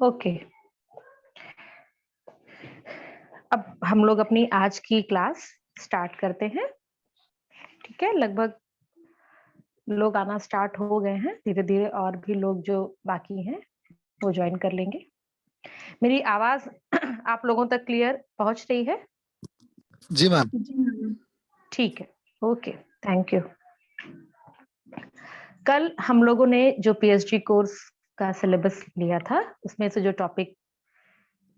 Okay. अब हम लोग अपनी आज की क्लास स्टार्ट करते हैं। ठीक है, लगभग लोग आना स्टार्ट हो गए हैं। धीरे धीरे और भी लोग जो बाकी हैं वो ज्वाइन कर लेंगे। मेरी आवाज आप लोगों तक क्लियर पहुंच रही है? जी मैम। ठीक है, ओके, थैंक यू। कल हम लोगों ने जो पीएचडी कोर्स का सिलेबस लिया था उसमें से जो टॉपिक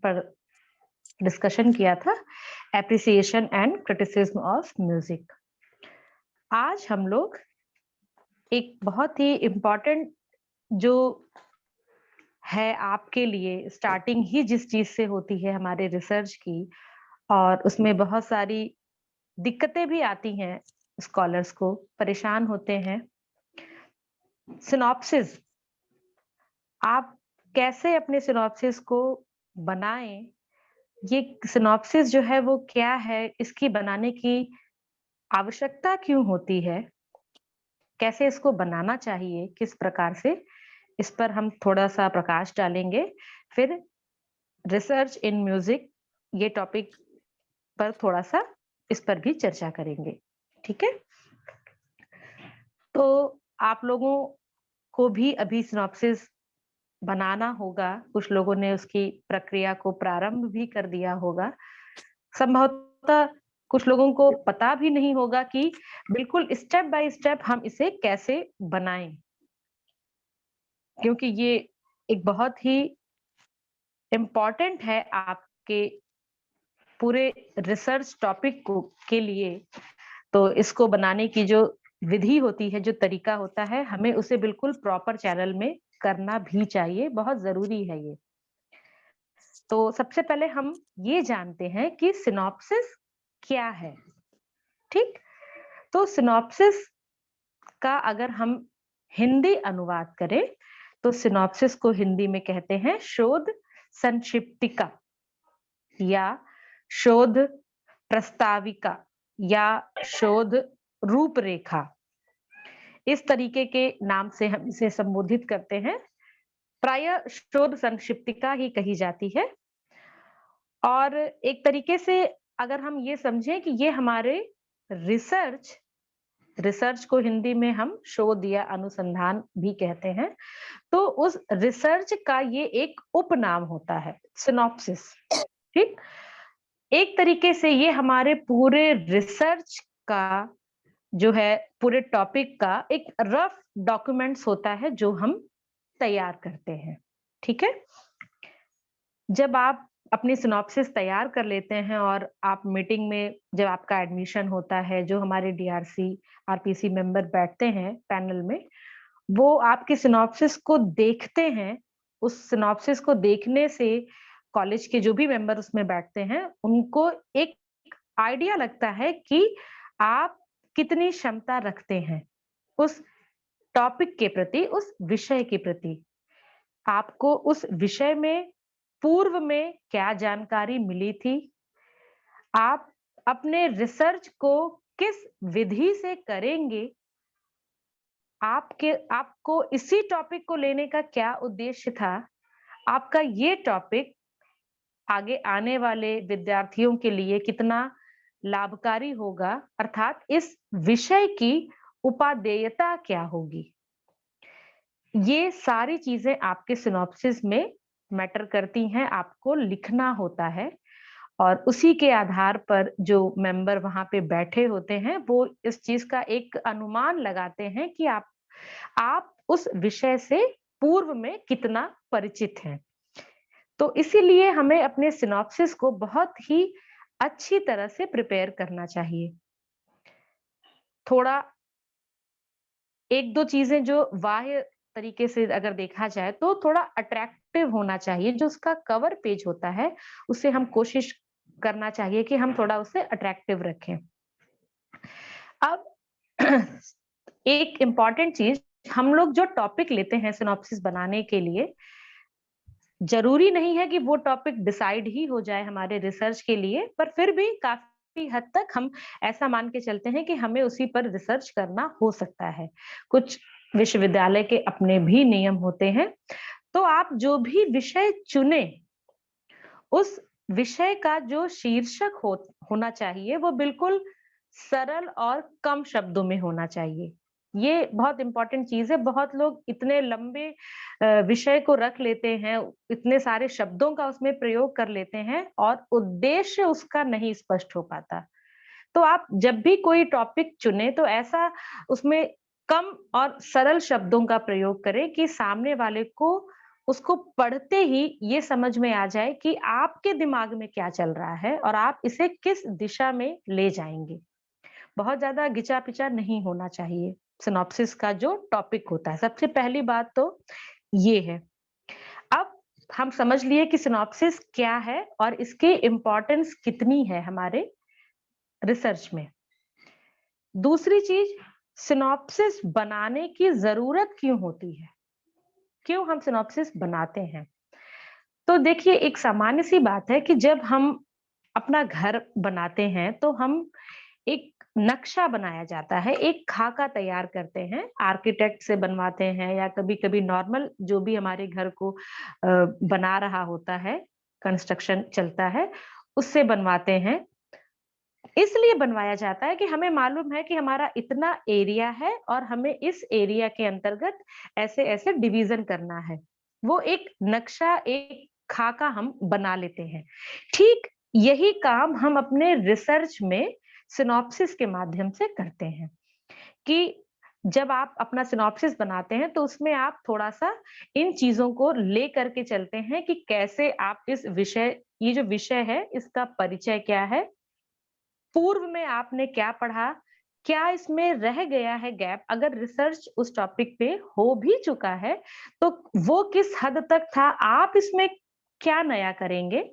पर डिस्कशन किया था, appreciation and criticism of music. आज हम लोग एक बहुत ही इम्पोर्टेंट जो है आपके लिए, स्टार्टिंग ही जिस चीज से होती है हमारे रिसर्च की, और उसमें बहुत सारी दिक्कतें भी आती हैं, स्कॉलर्स को परेशान होते हैं। सिनॉप्सिस, आप कैसे अपने सिनॉप्सिस को बनाएं, ये सिनॉप्सिस जो है वो क्या है, इसकी बनाने की आवश्यकता क्यों होती है, कैसे इसको बनाना चाहिए, किस प्रकार से, इस पर हम थोड़ा सा प्रकाश डालेंगे। फिर रिसर्च इन म्यूजिक, ये टॉपिक पर थोड़ा सा इस पर भी चर्चा करेंगे। ठीक है, तो आप लोगों को भी अभी सिनॉप्सिस बनाना होगा। कुछ लोगों ने उसकी प्रक्रिया को प्रारंभ भी कर दिया होगा। संभवतः कुछ लोगों को पता भी नहीं होगा कि बिल्कुल स्टेप बाय स्टेप हम इसे कैसे बनाएं, क्योंकि ये एक बहुत ही इम्पोर्टेंट है आपके पूरे रिसर्च टॉपिक को के लिए। तो इसको बनाने की जो विधि होती है, जो तरीका होता है, हमें उसे बिल्कुल प्रॉपर चैनल में करना भी चाहिए, बहुत जरूरी है ये। तो सबसे पहले हम ये जानते हैं कि सिनॉप्सिस क्या है। ठीक, तो सिनॉप्सिस का अगर हम हिंदी अनुवाद करें तो सिनॉप्सिस को हिंदी में कहते हैं शोध संक्षिप्तिका या शोध प्रस्ताविका या शोध रूपरेखा, इस तरीके के नाम से हम इसे संबोधित करते हैं। प्राय शोध संक्षिप्तिका ही कही जाती है। और एक तरीके से अगर हम ये समझें कि ये हमारे रिसर्च रिसर्च को हिंदी में हम शोध या अनुसंधान भी कहते हैं, तो उस रिसर्च का ये एक उपनाम होता है, सिनॉप्सिस। ठीक, एक तरीके से ये हमारे पूरे रिसर्च का जो है, पूरे टॉपिक का एक रफ डॉक्यूमेंट्स होता है जो हम तैयार करते हैं। ठीक है, जब आप अपनी सिनॉप्सिस तैयार कर लेते हैं और आप मीटिंग में जब आपका एडमिशन होता है, जो हमारे डीआरसी आरपीसी मेंबर बैठते हैं पैनल में, वो आपकी सिनॉप्सिस को देखते हैं। उस सिनॉप्सिस को देखने से कॉलेज के जो भी मेंबर उसमें बैठते हैं, उनको एक आइडिया लगता है कि आप कितनी क्षमता रखते हैं उस टॉपिक के प्रति, उस विषय के प्रति। आपको उस विषय में पूर्व में क्या जानकारी मिली थी, आप अपने रिसर्च को किस विधि से करेंगे, आपको इसी टॉपिक को लेने का क्या उद्देश्य था, आपका ये टॉपिक आगे आने वाले विद्यार्थियों के लिए कितना लाभकारी होगा, अर्थात इस विषय की उपादेयता क्या होगी। ये सारी चीजें आपके सिनॉप्सिस में मैटर करती हैं, आपको लिखना होता है। और उसी के आधार पर जो मेंबर वहां पे बैठे होते हैं, वो इस चीज का एक अनुमान लगाते हैं कि आप उस विषय से पूर्व में कितना परिचित हैं। तो इसीलिए हमें अपने सिनॉप्सिस को बहुत ही अच्छी तरह से प्रिपेयर करना चाहिए। थोड़ा एक दो चीजें जो बाह्य तरीके से अगर देखा जाए तो थोड़ा अट्रैक्टिव होना चाहिए। जो उसका कवर पेज होता है, उसे हम कोशिश करना चाहिए कि हम थोड़ा उसे अट्रैक्टिव रखें। अब एक इम्पॉर्टेंट चीज, हम लोग जो टॉपिक लेते हैं सिनॉप्सिस बनाने के लिए, जरूरी नहीं है कि वो टॉपिक डिसाइड ही हो जाए हमारे रिसर्च के लिए, पर फिर भी काफी हद तक हम ऐसा मान के चलते हैं कि हमें उसी पर रिसर्च करना हो सकता है। कुछ विश्वविद्यालय के अपने भी नियम होते हैं। तो आप जो भी विषय चुने, उस विषय का जो शीर्षक होना चाहिए वो बिल्कुल सरल और कम शब्दों में होना चाहिए। ये बहुत इम्पोर्टेंट चीज़ है। बहुत लोग इतने लंबे विषय को रख लेते हैं, इतने सारे शब्दों का उसमें प्रयोग कर लेते हैं और उद्देश्य उसका नहीं स्पष्ट हो पाता। तो आप जब भी कोई टॉपिक चुनें तो ऐसा उसमें कम और सरल शब्दों का प्रयोग करें कि सामने वाले को उसको पढ़ते ही ये समझ में आ जाए कि आपके दिमाग में क्या चल रहा है और आप इसे किस दिशा में ले जाएँगे। बहुत ज़्यादा घिचा-पिचा नहीं होना चाहिए सिनॉप्सिस का जो टॉपिक होता है। सबसे पहली बात तो ये है। अब हम समझ लिए कि सिनॉप्सिस क्या है और इसकी इम्पोर्टेंस कितनी है हमारे रिसर्च में। दूसरी चीज़, सिनॉप्सिस बनाने की ज़रूरत क्यों होती है? क्यों हम सिनॉप्सिस बनाते हैं? तो देखिए, एक सामान्य सी बात है कि जब हम अपना घर बनाते हैं तो हम एक नक्शा बनाया जाता है, एक खाका तैयार करते हैं, आर्किटेक्ट से बनवाते हैं या कभी-कभी नॉर्मल जो भी हमारे घर को बना रहा होता है, कंस्ट्रक्शन चलता है, उससे बनवाते हैं। इसलिए बनवाया जाता है कि हमें मालूम है कि हमारा इतना एरिया है और हमें इस एरिया के अंतर्गत ऐसे-ऐसे डिवीज़न करना है। वो एक नक्शा, एक खाका हम बना लेते हैं। ठीक यही काम हम अपने रिसर्च में सिनॉप्सिस के माध्यम से करते हैं कि जब आप अपना सिनॉप्सिस बनाते हैं, तो उसमें आप थोड़ा-सा इन चीज़ों को लेकर के चलते हैं कि कैसे आप इस विषय ये जो विषय है, इसका परिचय क्या है? पूर्व में आपने क्या पढ़ा? क्या इसमें रह गया है गैप? अगर रिसर्च उस टॉपिक पे हो भी चुका है, तो वो किस हद तक था? आप इसमें क्या नया करेंगे?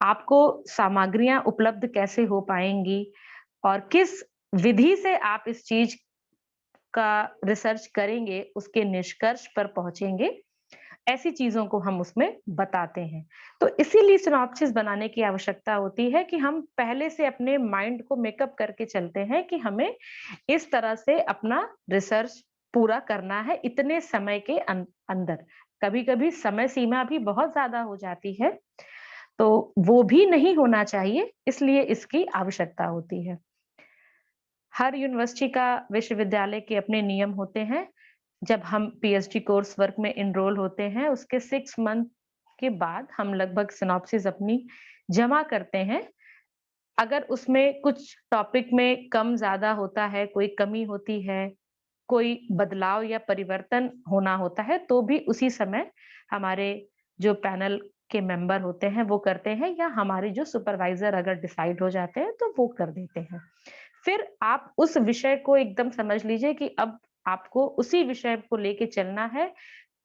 आपको सामग्रियाँ उपलब्ध कैसे हो पाएँगी? और किस विधि से आप इस चीज़ का रिसर्च करेंगे, उसके निष्कर्ष पर पहुँचेंगे? ऐसी चीज़ों को हम उसमें बताते हैं। तो इसीलिए सिनॉप्सिस बनाने की आवश्यकता होती है कि हम पहले से अपने माइंड को मेकअप करके चलते हैं कि हमें इस तरह से अपना रिसर्च पूरा करना है इतने समय के अंदर। कभी-कभी समय सीमा भी बहुत ज़्यादा हो जाती है, तो वो भी नहीं होना चाहिए, इसलिए इसकी आवश्यकता होती है। हर यूनिवर्सिटी का विश्वविद्यालय के अपने नियम होते हैं। जब हम पीएचडी कोर्स वर्क में एनरोल होते हैं, उसके 6 मंथ के बाद हम लगभग सिनॉप्सिस अपनी जमा करते हैं। अगर उसमें कुछ टॉपिक में कम-ज़्यादा होता है, कोई कमी होती है, कोई बदलाव या परिवर्तन होना होता है, तो भी उसी समय हमारे जो पैनल के मेंबर होते हैं, वो करते हैं या हमारे जो सुपरवाइज़र अगर डिसाइड हो जाते हैं, तो वो कर देते हैं। फिर आप उस विषय को एकदम समझ लीजिए कि अब आपको उसी विषय को लेके चलना है।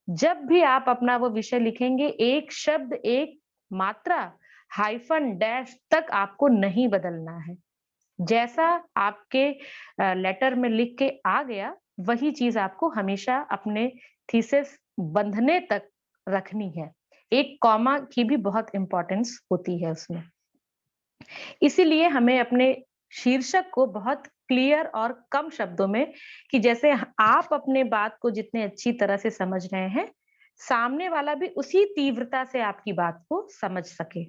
जब भी आप अपना वो विषय लिखेंगे, एक शब्द, एक मात्रा, हाइफ़न, डैश तक आपको नहीं बदलना है। जैसा आपके लेटर में लिख के आ गया, वही चीज़ आपको हमेशा अपने थीसिस बंधने तक रखनी है। एक कॉमा की भी बहुत इम्पोर्टेंस होती है उसमें। इसीलिए हमें अपने शीर्षक को बहुत क्लियर और कम शब्दों में कि जैसे आप अपने बात को जितने अच्छी तरह से समझ रहे हैं, सामने वाला भी उसी तीव्रता से आपकी बात को समझ सके।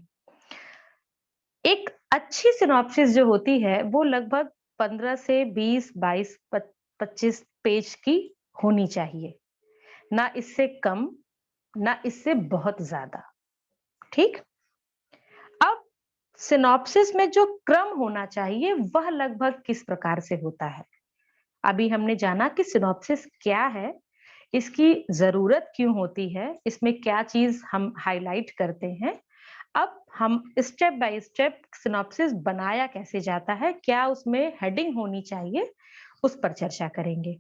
एक अच्छी सिनॉप्सिस जो होती है, वो लगभग 15 से 20, 22, 25 पेज की होनी चाहिए। ना इससे कम, ना इससे बहुत ज़्यादा, ठीक? अब सिनॉप्सिस में जो क्रम होना चाहिए वह लगभग किस प्रकार से होता है? अभी हमने जाना कि सिनॉप्सिस क्या है, इसकी ज़रूरत क्यों होती है, इसमें क्या चीज़ हम हाइलाइट करते हैं। अब हम स्टेप बाय स्टेप सिनॉप्सिस बनाया कैसे जाता है, क्या उसमें हेडिंग होनी चाहिए, उस पर चर्चा करेंगे।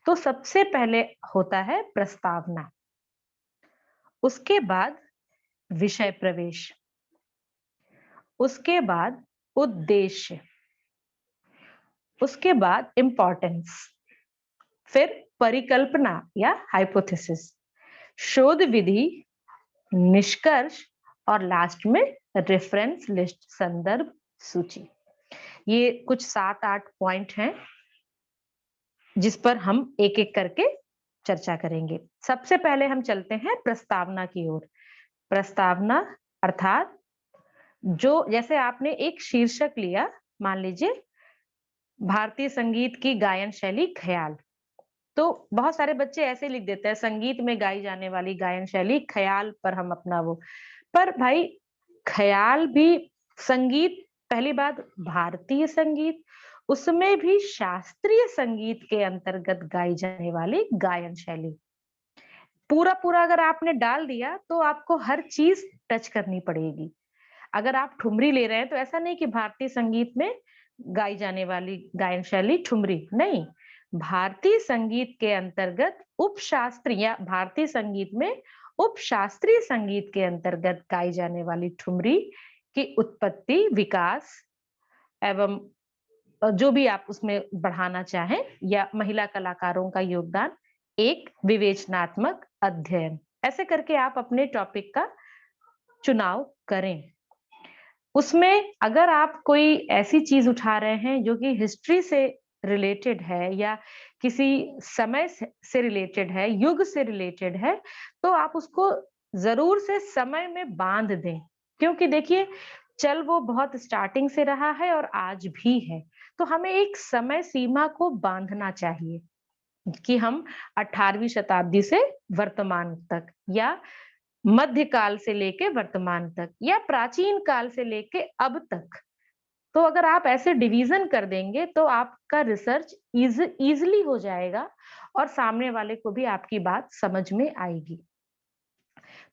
तो सबसे पहले होता है प्रस्तावना, उसके बाद विषय प्रवेश, उसके बाद उद्देश्य, उसके बाद इम्पोर्टेंस, फिर परिकल्पना या हाइपोथेसिस, शोध विधि, निष्कर्ष और लास्ट में रेफरेंस लिस्ट, संदर्भ सूची। ये कुछ 7-8 पॉइंट हैं जिस पर हम एक-एक करके चर्चा करेंगे। सबसे पहले हम चलते हैं प्रस्तावना की ओर। प्रस्तावना अर्थात जो जैसे आपने एक शीर्षक लिया, मान लीजिए भारतीय संगीत की गायन शैली ख्याल। तो बहुत सारे बच्चे ऐसे लिख देते हैं संगीत में गाई जाने वाली गायन शैली ख्याल पर हम अपना वो। पर भाई ख्याल भी संगीत, पहली बात भारतीय संगीत, उसमें भी शास्त्रीय संगीत के अंतर्गत गाई जाने वाली गायन शैली। पूरा-पूरा अगर आपने डाल दिया तो आपको हर चीज़ टच करनी पड़ेगी। अगर आप ठुमरी ले रहे हैं तो ऐसा नहीं कि भारतीय संगीत में गाई जाने वाली गायन शैली ठुमरी, नहीं। भारतीय संगीत के अंतर्गत उपशास्त्रीय या भारतीय संगीत में उपशास्त्रीय संगीत के अंतर्गत गाई जाने वाली ठुमरी की उत्पत्ति, विकास एवं जो भी आप उसमें बढ़ाना चाहें या महिला कलाकारों का योगदान, एक विवेचनात्मक अध्ययन। ऐसे करके आप अपने टॉपिक का चुनाव करें। उसमें अगर आप कोई ऐसी चीज़ उठा रहे हैं जो कि हिस्ट्री से रिलेटेड है या किसी समय से रिलेटेड है, युग से रिलेटेड है, तो आप उसको ज़रूर से समय में बाँध दें। क्योंकि देखिए, चल वो बहुत स्टार्टिंग से रहा है और आज भी है। तो हमें एक समय सीमा को बाँधना चाहिए कि हम 18वीं शताब्दी से वर्तमान तक या मध्यकाल से लेके वर्तमान तक या प्राचीन काल से लेके अब तक। तो अगर आप ऐसे डिवीजन कर देंगे तो आपका रिसर्च इजीली हो जाएगा और सामने वाले को भी आपकी बात समझ में आएगी।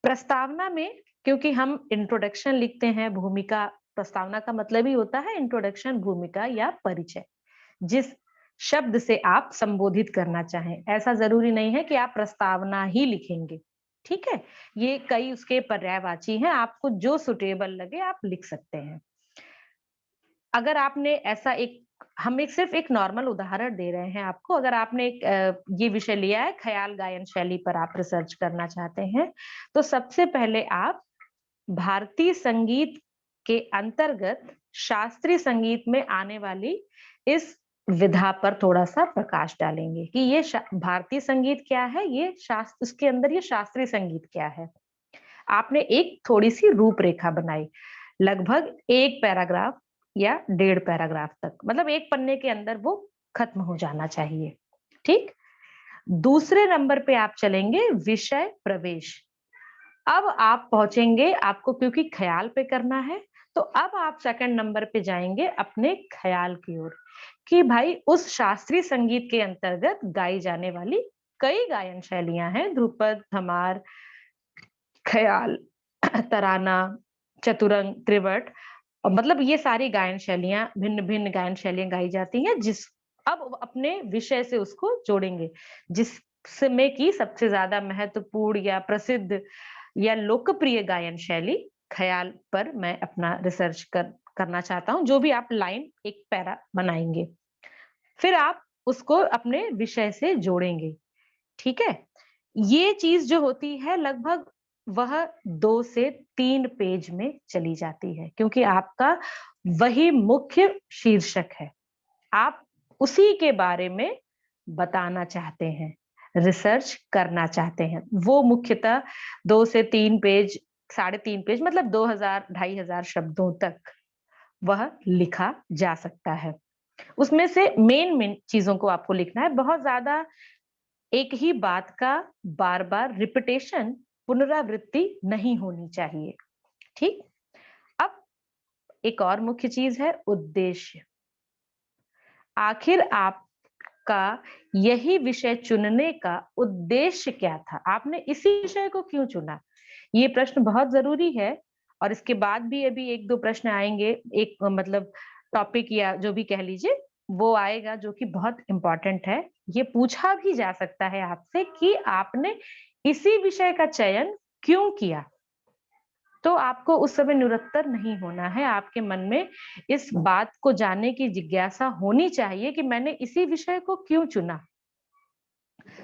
प्रस्तावना में क्योंकि हम इंट्रोडक्शन लिखते हैं, भूमिका, प्रस्तावना का मतलब ही होता है इंट्रोडक्शन, भूमिका या परिचय। जिस शब्द से आप संबोधित करना चाहें, ऐसा जरूरी नहीं है कि आप प्रस्तावना ही लिखेंगे। ठीक है, ये कई उसके पर्यायवाची हैं, आपको जो सुटेबल लगे आप लिख सकते हैं। अगर आपने ऐसा एक हम एक सिर्फ एक नॉर्मल उदाहरण दे रहे हैं आपको। अगर आपने एक ये विषय लिया है ख्याल गायन शैली पर आप रिसर्च करना चाहते हैं, तो सबसे पहले आप भारतीय संगीत के अंतर्गत शास्त्रीय संगीत में आने वाली इस विधा पर थोड़ा-सा प्रकाश डालेंगे कि ये भारतीय संगीत क्या है, ये शास्त्र उसके अंदर ये शास्त्रीय संगीत क्या है। आपने एक थोड़ी-सी रूपरेखा बनाई, लगभग 1 पैराग्राफ या डेढ़ पैराग्राफ तक, मतलब 1 पन्ने के अंदर वो खत्म हो जाना चाहिए, ठीक? दूसरे नंबर पे आप चलेंगे विषय प्रवेश। अब आप पहुँचेंगे, आपको क्योंकि ख़्याल पे करना है, तो अब आप सेकंड नंबर पे जाएँगे अपने ख़्याल की ओर, कि भाई उस शास्त्रीय संगीत के अंतर्गत गाई जाने वाली कई गायन शैलियाँ हैं, ध्रुपद, धमार, ख़्याल, तराना, चतुरंग, त्रिवट, मतलब ये सारी गायन शैलियाँ, भिन्न-भिन्न गायन शैलियाँ गाई जाती हैं, अब अपने विषय से उसको जोड़ेंगे, जिसमें कि सबसे ज़्यादा महत्वपूर्ण या प्रसिद्ध या लोकप्रिय गायन शैली ख़याल पर मैं अपना रिसर्च करना चाहता हूँ, जो भी आप लाइन एक पैरा बनाएँगे। फिर आप उसको अपने विषय से जोड़ेंगे, ठीक है? ये चीज़ जो होती है लगभग वह 2 से 3 पेज में चली जाती है, क्योंकि आपका वही मुख्य शीर्षक है। आप उसी के बारे में बताना चाहते हैं, रिसर्च करना चाहते हैं। वो मुख्यतः 2 से 3 पेज, साढ़े 3 पेज मतलब 2000 ढाई हज़ार शब्दों तक वह लिखा जा सकता है। उसमें से मेन चीज़ों को आपको लिखना है, बहुत ज़्यादा एक ही बात का बार-बार रिपिटेशन, पुनरावृत्ति नहीं होनी चाहिए, ठीक? अब एक और मुख्य चीज़ है उद्देश्य। आखिर आपका यही विषय चुनने का उद्देश्य क्या था? आपने इसी विषय को क्यों चुना? ये प्रश्न बहुत ज़रूरी है और इसके बाद भी अभी 1-2 प्रश्न आएँगे, एक मतलब टॉपिक या जो भी कह लीजिए, वो आएगा जो कि बहुत इम्पोर्टेंट है। ये पूछा भी जा सकता है आपसे कि आपने इसी विषय का चयन क्यों किया? तो आपको उस समय निरुत्तर नहीं होना है, आपके मन में इस बात को जानने की जिज्ञासा होनी चाहिए कि मैंने इसी विषय को क्यों चुना?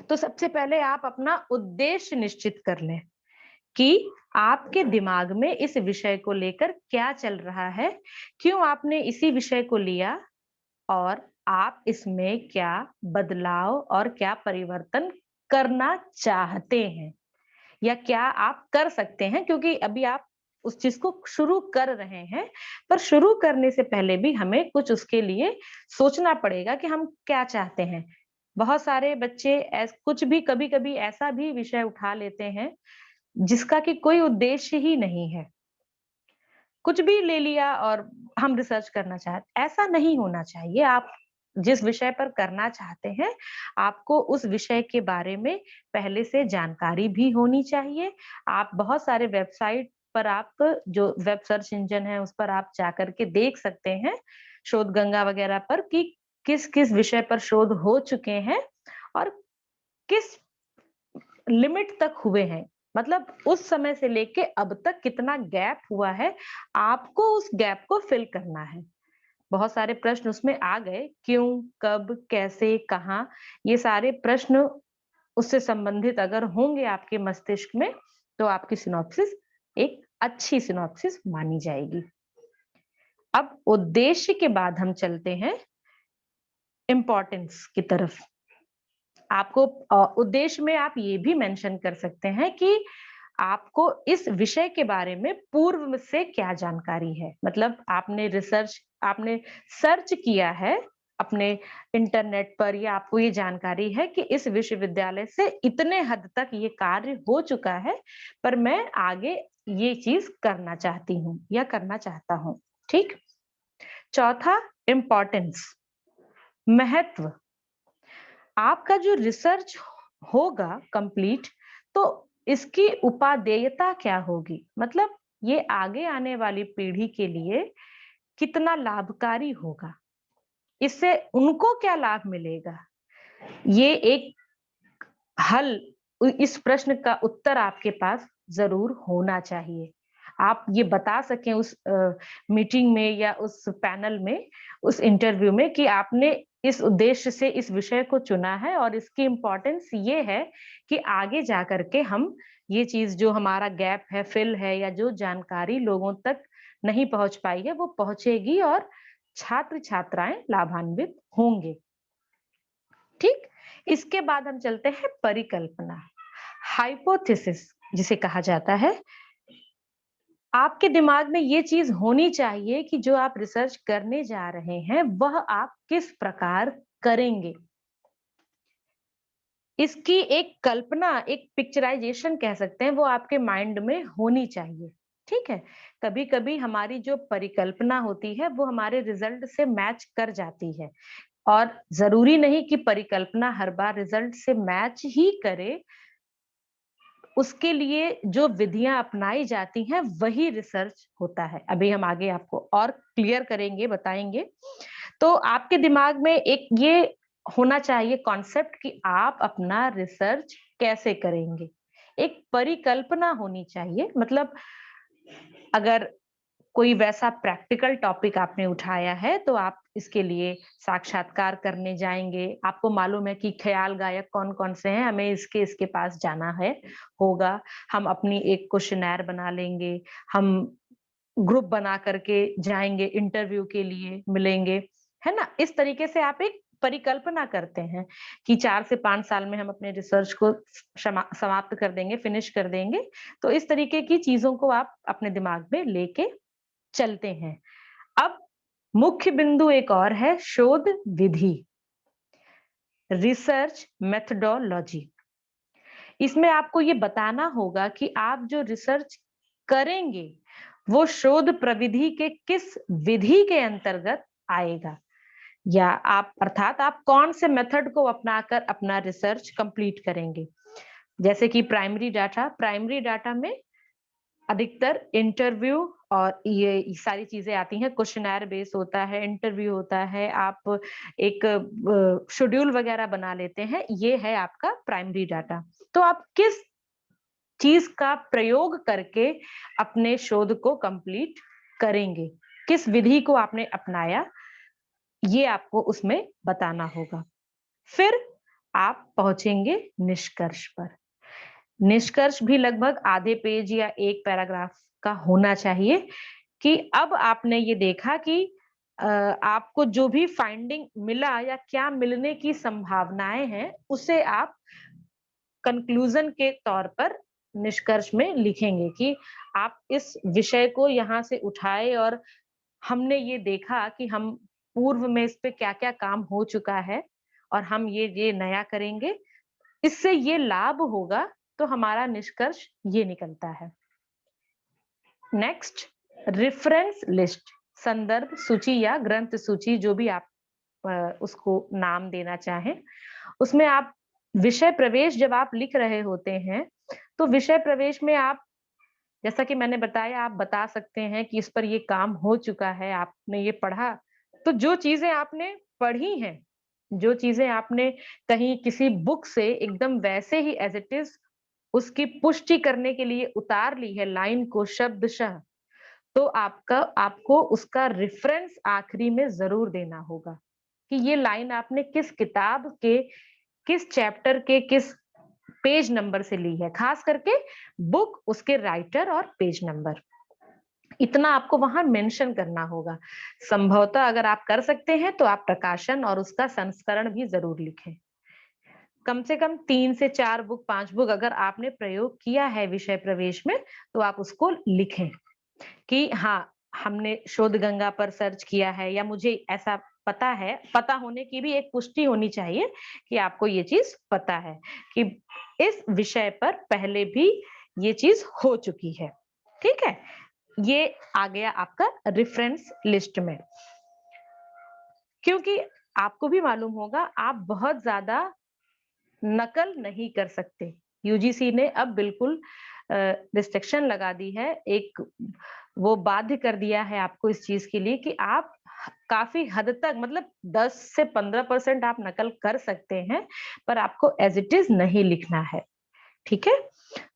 तो सबसे पहले आप अपना उद्देश्य निश्चित कर लें कि आपके दिमाग में इस विषय को लेकर क्या चल रहा है? क्यों आपने इसी विषय को लिया और आप इसमें क्या बदलाव और क्या परिवर्तन करना चाहते हैं या क्या आप कर सकते हैं, क्योंकि अभी आप उस चीज को शुरू कर रहे हैं, पर शुरू करने से पहले भी हमें कुछ उसके लिए सोचना पड़ेगा कि हम क्या चाहते हैं। बहुत सारे बच्चे कुछ भी कभी-कभी ऐसा भी विषय उठा लेते हैं जिसका कि कोई उद्देश्य ही नहीं है। कुछ भी ले लिया और हम रिसर्च करना चाहते, ऐसा नहीं होना चाहिए। आप जिस विषय पर करना चाहते हैं, आपको उस विषय के बारे में पहले से जानकारी भी होनी चाहिए। आप बहुत सारे वेबसाइट पर आप जो वेब सर्च इंजन है, उस पर आप जाकर के देख सकते हैं, शोध गंगा वगैरह पर कि किस-किस विषय पर शोध हो चुके हैं और किस लिमिट तक हुए हैं। मतलब उस समय से लेके अब तक कितना गैप हुआ है, आपको उस गैप को फिल करना है। बहुत सारे प्रश्न उसमें आ गए, क्यों, कब, कैसे, कहाँ, ये सारे प्रश्न उससे संबंधित अगर होंगे आपके मस्तिष्क में, तो आपकी सिनॉप्सिस एक अच्छी सिनॉप्सिस मानी जाएगी। अब उद्देश्य के बाद हम चलते हैं इम्पोर्टेंस की तरफ। आपको उद्देश्य में आप ये भी मेंशन कर सकते हैं कि आपको इस विषय के बारे में पूर्व से क्या जानकारी है। मतलब आपने सर्च किया है अपने इंटरनेट पर, या आपको ये जानकारी है कि इस विश्वविद्यालय से इतने हद तक ये कार्य हो चुका है, पर मैं आगे ये चीज करना चाहती हूँ या करना चाहता हूँ। ठीक। चौथा, इम्पोर्टेंस, महत्व। आपका जो रिसर्च होगा कंप्लीट, तो इसकी उपादेयता क्या होगी? मतलब ये आगे आने वाली पीढ़ी के लिए कितना लाभकारी होगा? इससे उनको क्या लाभ मिलेगा? ये एक हल इस प्रश्न का उत्तर आपके पास ज़रूर होना चाहिए। आप ये बता सकें उस मीटिंग में या उस पैनल में, उस इंटरव्यू में कि आपने इस उद्देश्य से इस विषय को चुना है और इसकी इम्पोर्टेंस ये है कि आगे जाकर के हम ये चीज़ जो हमारा गैप है, फिल है, या जो जानकारी लोगों तक नहीं पहुँच पाई है, वो पहुँचेगी और छात्र-छात्राएँ लाभान्वित होंगे। ठीक? इसके बाद हम चलते हैं परिकल्पना, हाइपोथेसिस जिसे कहा जाता है। आपके दिमाग में ये चीज़ होनी चाहिए कि जो आप रिसर्च करने जा रहे हैं, वह आप किस प्रकार करेंगे। इसकी एक कल्पना, एक पिक्चराइज़ेशन कह सकते हैं, वो आपके माइंड में होनी चाहिए, ठीक है? कभी-कभी हमारी जो परिकल्पना होती है, वो हमारे रिज़ल्ट से मैच कर जाती है। और ज़रूरी नहीं कि परिकल्पना हर बार रिज़ल्ट से मैच ही करे, उसके लिए जो विधियाँ अपनाई जाती हैं, वही रिसर्च होता है। अभी हम आगे आपको और क्लियर करेंगे, बताएँगे। तो आपके दिमाग में एक ये होना चाहिए कॉन्सेप्ट कि आप अपना रिसर्च कैसे करेंगे। एक परिकल्पना होनी चाहिए, मतलब अगर कोई वैसा प्रैक्टिकल टॉपिक आपने उठाया है, तो आप इसके लिए साक्षात्कार करने जाएँगे। आपको मालूम है कि ख़याल गायक कौन-कौन से हैं, हमें इसके पास जाना है, होगा। हम अपनी एक क्वेश्चनेयर बना लेंगे, हम ग्रुप बना करके जाएँगे इंटरव्यू के लिए, मिलेंगे, है ना? इस तरीके से आप एक परिकल्पना करते हैं कि 4 से 5 साल में हम अपने रिसर्च को समाप्त कर देंगे, फिनिश कर देंगे। तो इस तरीके की चीज़ों को आप अपने दिमाग में लेके चलते हैं। अब मुख्य बिंदु एक और है, शोध विधि, रिसर्च मेथोडोलॉजी। इसमें आपको ये बताना होगा कि आप जो रिसर्च करेंगे, वो शोध प्रविधि के किस विधि के अंतर्गत आएगा, या आप अर्थात आप कौन से मेथड को अपनाकर अपना रिसर्च कंप्लीट करेंगे। जैसे कि प्राइमरी डाटा में अधिकतर इंटरव्यू और ये सारी चीज़ें आती हैं, क्वेश्चनेयर बेस होता है, इंटरव्यू होता है, आप एक शेड्यूल वगैरह बना लेते हैं, ये है आपका प्राइमरी डाटा। तो आप किस चीज़ का प्रयोग करके अपने शोध को कंप्लीट करेंगे, किस विधि को आपने अपनाया, ये आपको उसमें बताना होगा। फिर आप पहुँचेंगे निष्कर्ष पर। निष्कर्ष भी लगभग आधे पेज या 1 पैराग्राफ का होना चाहिए कि अब आपने ये देखा कि आपको जो भी फाइंडिंग मिला या क्या मिलने की संभावनाएँ हैं, उसे आप कंक्लूजन के तौर पर निष्कर्ष में लिखेंगे कि आप इस विषय को यहाँ से उठाए और हमने ये देखा कि हम पूर्व में इस पे क्या-क्या काम हो चुका है और हम ये नया करेंगे। इससे ये लाभ होगा, तो हमारा निष्कर्ष ये निकलता है। नेक्स्ट, रेफरेंस लिस्ट, संदर्भ सूची या ग्रंथ सूची, जो भी आप उसको नाम देना चाहें। उसमें आप विषय प्रवेश जब आप लिख रहे होते हैं, तो विषय प्रवेश में आप, जैसा कि मैंने बताया, आप बता सकते हैं कि इस पर ये काम हो चुका है, आपने ये पढ़ा। तो जो चीज़ें आपने पढ़ी हैं, जो चीज़ें आपने कहीं किसी बुक से एकदम वैसे ही एज़ इट इज़ उसकी पुष्टि करने के लिए उतार ली है लाइन को शब्दशः, तो आपको उसका रेफरेंस आखिरी में ज़रूर देना होगा कि ये लाइन आपने किस किताब के, किस चैप्टर के, किस पेज नंबर से ली है। खास करके बुक, उसके राइटर और पेज नंबर, इतना आपको वहां मेंशन करना होगा। संभवतः अगर आप कर सकते हैं तो आप प्रकाशन और उसका संस्करण भी जरूर लिखें। कम से कम 3 से 4 बुक, 5 बुक अगर आपने प्रयोग किया है विषय प्रवेश में, तो आप उसको लिखें कि हाँ, हमने शोध गंगा पर सर्च किया है, या मुझे ऐसा पता है। पता होने की भी एक पुष्टि होनी चाहिए कि आपको ये चीज पता है कि इस विषय पर पहले भी ये चीज हो चुकी है। ठीक है, ये आ गया आपका रेफरेंस लिस्ट में। क्योंकि आपको भी मालूम होगा, आप बहुत ज्यादा नकल नहीं कर सकते। यूजीसी ने अब बिल्कुल रिस्ट्रिक्शन लगा दी है, एक वो बाध्य कर दिया है आपको इस चीज के लिए कि आप काफी हद तक, मतलब 10 से 15% आप नकल कर सकते हैं, पर आपको एज इट इज नहीं लिखना है। ठीक है,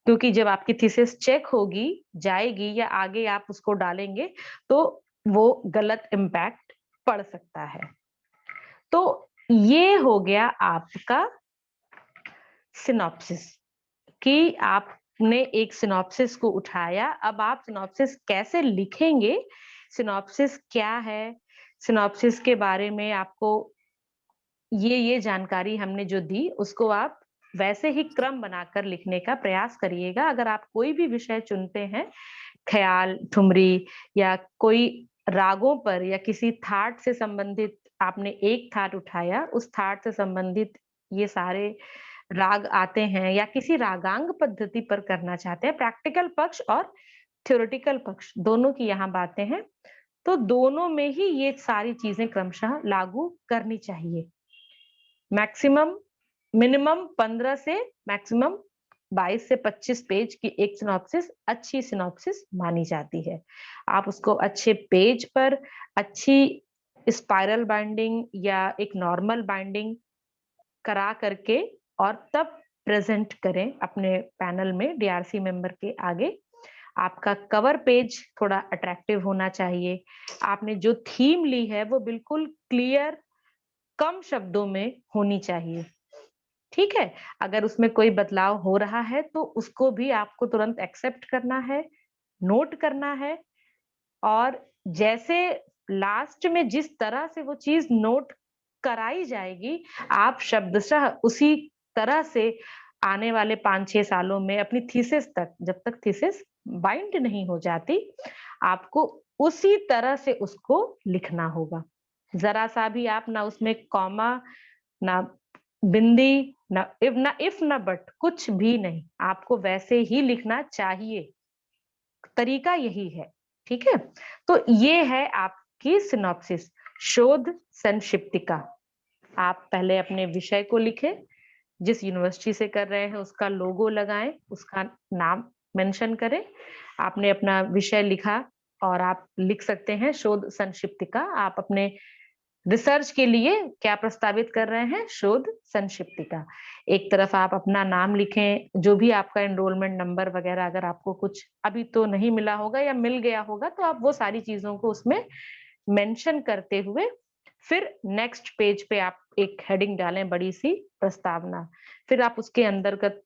क्योंकि जब आपकी थीसिस चेक होगी, जाएगी, या आगे आप उसको डालेंगे, तो वो गलत इम्पैक्ट पड़ सकता है। तो ये हो गया आपका सिनॉप्सिस, कि आपने एक सिनॉप्सिस को उठाया। अब आप सिनॉप्सिस कैसे लिखेंगे, सिनॉप्सिस क्या है, सिनॉप्सिस के बारे में आपको ये जानकारी हमने जो दी, उसको आप वैसे ही क्रम बनाकर लिखने का प्रयास करिएगा। अगर आप कोई भी विषय चुनते हैं, ख्याल, ठुमरी, या कोई रागों पर, या किसी थाट से संबंधित आपने एक थाट उठाया, उस थाट से संबंधित ये सारे राग आते हैं, या किसी रागांग पद्धति पर करना चाहते हैं, प्रैक्टिकल पक्ष और थ्योरेटिकल पक्ष दोनों की यहाँ बातें हैं, तो दोनों में ही ये सारी चीजें क्रमशः लागू करनी चाहिए। मैक्सिमम, मिनिमम 15 से मैक्सिमम 22 से 25 पेज की एक सिनॉप्सिस अच्छी सिनॉप्सिस मानी जाती है। आप उसको अच्छे पेज पर अच्छी स्पाइरल बाइंडिंग या एक नॉर्मल बाइंडिंग करा करके, और तब प्रेजेंट करें अपने पैनल में डीआरसी मेंबर के आगे। आपका कवर पेज थोड़ा अट्रैक्टिव होना चाहिए। आपने जो थीम ली है वो बिल्कुल क्लियर, कम शब्दों में होनी चाहिए। ठीक है, अगर उसमें कोई बदलाव हो रहा है तो उसको भी आपको तुरंत एक्सेप्ट करना है, नोट करना है, और जैसे लास्ट में जिस तरह से वो चीज नोट कराई जाएगी, आप शब्दशः उसी तरह से आने वाले 5-6 सालों में अपनी थीसिस तक, जब तक थीसिस बाइंड नहीं हो जाती, आपको उसी तरह से उसको लिखना होगा। जरा सा भी आप ना उसमें कॉमा, ना बिंदी, ना बट, कुछ भी नहीं, आपको वैसे ही लिखना चाहिए। तरीका यही है। ठीक है, तो ये है आपकी सिनॉप्सिस, शोध संक्षिप्तिका। आप पहले अपने विषय को लिखें, जिस यूनिवर्सिटी से कर रहे हैं उसका लोगो लगाएं, उसका नाम मेंशन करें। आपने अपना विषय लिखा, और आप लिख सकते हैं शोध संक्षिप्तिका। आप अपने रिसर्च के लिए क्या प्रस्तावित कर रहे हैं, शोध संक्षिप्तिका। एक तरफ आप अपना नाम लिखें, जो भी आपका एनरोलमेंट नंबर वगैरह, अगर आपको कुछ अभी तो नहीं मिला होगा या मिल गया होगा, तो आप वो सारी चीजों को उसमें मेंशन करते हुए, फिर नेक्स्ट पेज पे आप एक हेडिंग डालें, बड़ी सी प्रस्तावना, फिर आप उसके अंतर्गत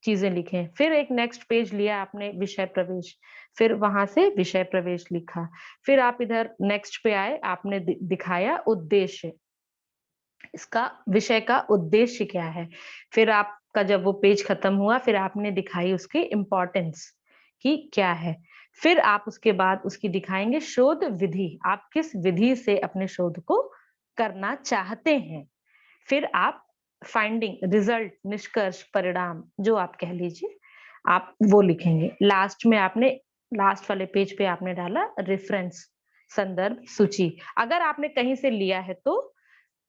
चीजें लिखें। फिर एक नेक्स्ट पेज लिया आपने, विषय प्रवेश, फिर वहां से विषय प्रवेश लिखा। फिर आप इधर नेक्स्ट पे आए, आपने दिखाया उद्देश्य, इसका विषय का उद्देश्य क्या है। फिर आपका जब वो पेज खत्म हुआ, फिर आपने दिखाई उसकी इम्पोर्टेंस कि क्या है। फिर आप उसके बाद उसकी दिखाएँगे शोध विधि, आप किस विधि से अपने शोध को करना चाहते हैं। फिर आप फाइंडिंग, रिजल्ट, निष्कर्ष, परिणाम जो आप कह लीजिए, आप वो लिखेंगे। लास्ट वाले पेज पे आपने डाला रेफरेंस, संदर्भ सूची। अगर आपने कहीं से लिया है तो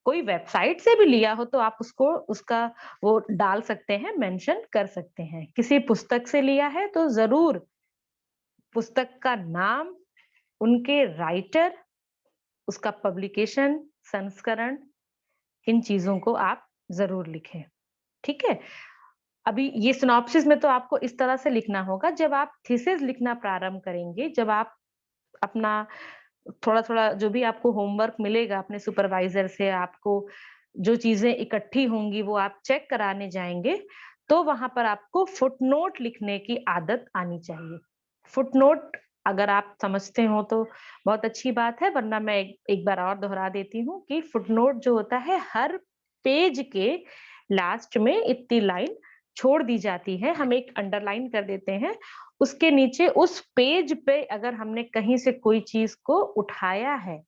कोई वेबसाइट से भी लिया हो तो आप उसको उसका वो डाल सकते हैं, मेंशन कर सकते हैं। किसी पुस्तक से लिया है तो ज़रूर पुस्तक का नाम, उनके राइटर, उसका पब्लिकेशन, संस्करण, इन चीज़ों को आप ज़रूर लिखें, ठीक है? अभी ये सिनॉप्सिस में तो आपको इस तरह से लिखना होगा, जब आप थीसिस लिखना प्रारंभ करेंगे, जब आप अपना थोड़ा-थोड़ा जो भी आपको होमवर्क मिलेगा अपने सुपरवाइज़र से, आपको जो चीज़ें इकट्ठी होंगी वो आप चेक कराने जाएँगे, तो वहाँ पर आपको फुटनोट लिखने की आदत आनी चाहिए। फुटनोट अगर आप समझते हो तो बहुत अच्छी बात है, वरना मैं एक एक बार और दोहरा देती हूँ कि फुटनोट जो होता है, हर पेज के लास्ट में इतनी लाइन छोड़ दी जाती है, हम एक अंडरलाइन कर देते हैं। उसके नीचे उस पेज पे अगर हमने कहीं से कोई चीज़ को उठाया है,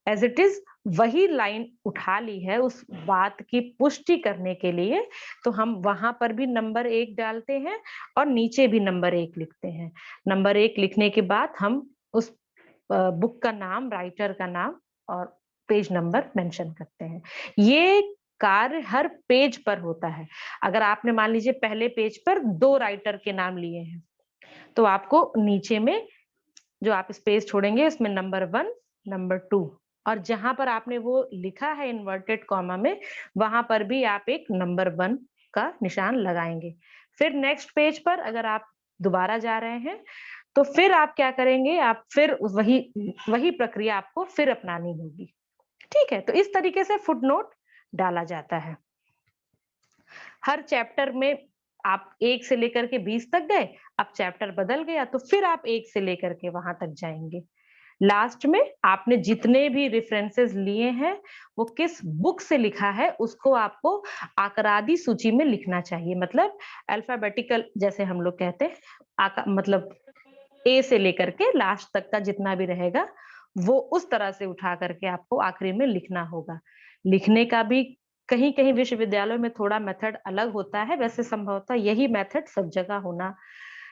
एज़ इट इज़ वही लाइन उठा ली है उस बात की पुष्टि करने के लिए, तो हम वहाँ पर भी नंबर 1 डालते हैं और नीचे भी नंबर 1 लिखते हैं। नंबर 1 लिखने के बाद हम उस बुक का नाम, राइटर का नाम और पेज नंबर मेंशन करते हैं। ये कार्य हर पेज पर होता है। अगर आपने मान लीजिए पहले पेज पर 2 राइटर के नाम लिए हैं, तो आपको नीचे में जो आप स्पेस छोड़ेंगे उसमें नंबर 1, नंबर 2 और जहाँ पर आपने वो लिखा है इन्वर्टेड कॉमा में, वहाँ पर भी आप एक नंबर 1 का निशान लगाएँगे। फिर नेक्स्ट पेज पर अगर आप दोबारा जा रहे हैं, तो फिर आप क्या करेंगे, आप फिर वही वही प्रक्रिया आपको फिर अपनानी होगी। ठीक है? तो इस तरीके से फुटनोट डाला जाता है। हर चैप्टर में आप 1 से लेकर के 20 तक गए, अब चैप्टर बदल गया तो फिर आप 1 से लेकर के वहाँ तक जाएँगे। लास्ट में आपने जितने भी रेफरेंसेस लिए हैं, वो किस बुक से लिखा है, उसको आपको आकरादी सूची में लिखना चाहिए। मतलब अल्फाबेटिकल जैसे हम लोग कहते हैं, आका मतलब ए से लेकर के लास्ट तक का जितना भी रहेगा, वो उस तरह से उठा करके आपको आखिरी में लिखना होगा। लिखने का भी कहीं-कहीं विश्वविद्यालयों में थोड़ा मेथड अलग होता है, वैसे संभवतः यही मेथड सब जगह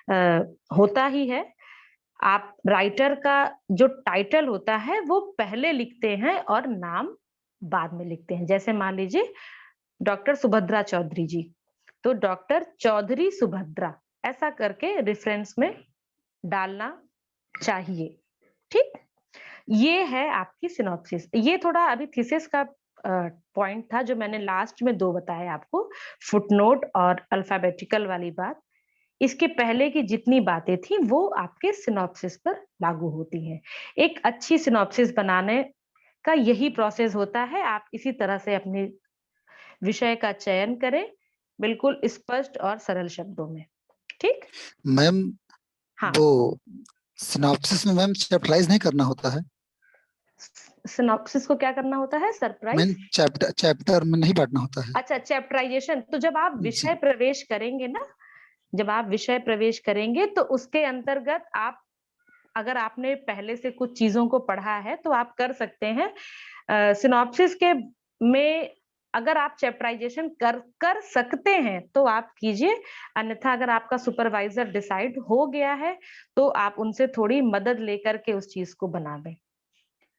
अ, होता ही है। आप राइटर का जो टाइटल होता है, वो पहले लिखते हैं और नाम बाद में लिखते हैं। जैसे मान लीजिए डॉक्टर सुभद्रा चौधरी जी, तो डॉक्टर चौधरी सुभद्रा ऐसा करके रेफरेंस में डालना चाहिए, ठीक? ये है आपकी सिनॉप्सिस। ये थोड़ा अभी थीसिस का पॉइंट था जो मैंने लास्ट में 2 बताए आपको, फुटनोट और अल्फाबेटिकल वाली बात। इसके पहले की जितनी बातें थी वो आपके सिनॉप्सिस पर लागू होती हैं। एक अच्छी सिनॉप्सिस बनाने का यही प्रोसेस होता है, आप इसी तरह से अपने विषय का चयन करें, बिल्कुल स्पष्ट और सरल शब्दों में, ठीक? मैम हाँ। वो सिनॉप्सिस में मैम चैप्टराइज नहीं करना होता है। सिनॉप्सिस को क्या करना होता है? Ma'am surprise? चैप्टर चैप्टर में नहीं बांटना होता है। अच्छा, चैप्टराइज़ेशन तो जब आप विषय जी। प्रवेश करेंगे ना, जब आप विषय प्रवेश करेंगे तो उसके अंतर्गत आप अगर आपने पहले से कुछ चीज़ों को पढ़ा है तो आप कर सकते हैं। सिनॉप्सिस के में अगर आप चैप्टराइज़ेशन कर कर सकते हैं तो आप कीजिए, अन्यथा अगर आपका सुपरवाइज़र डिसाइड हो गया है, तो आप उनसे थोड़ी मदद लेकर के उस चीज़ को बना दें,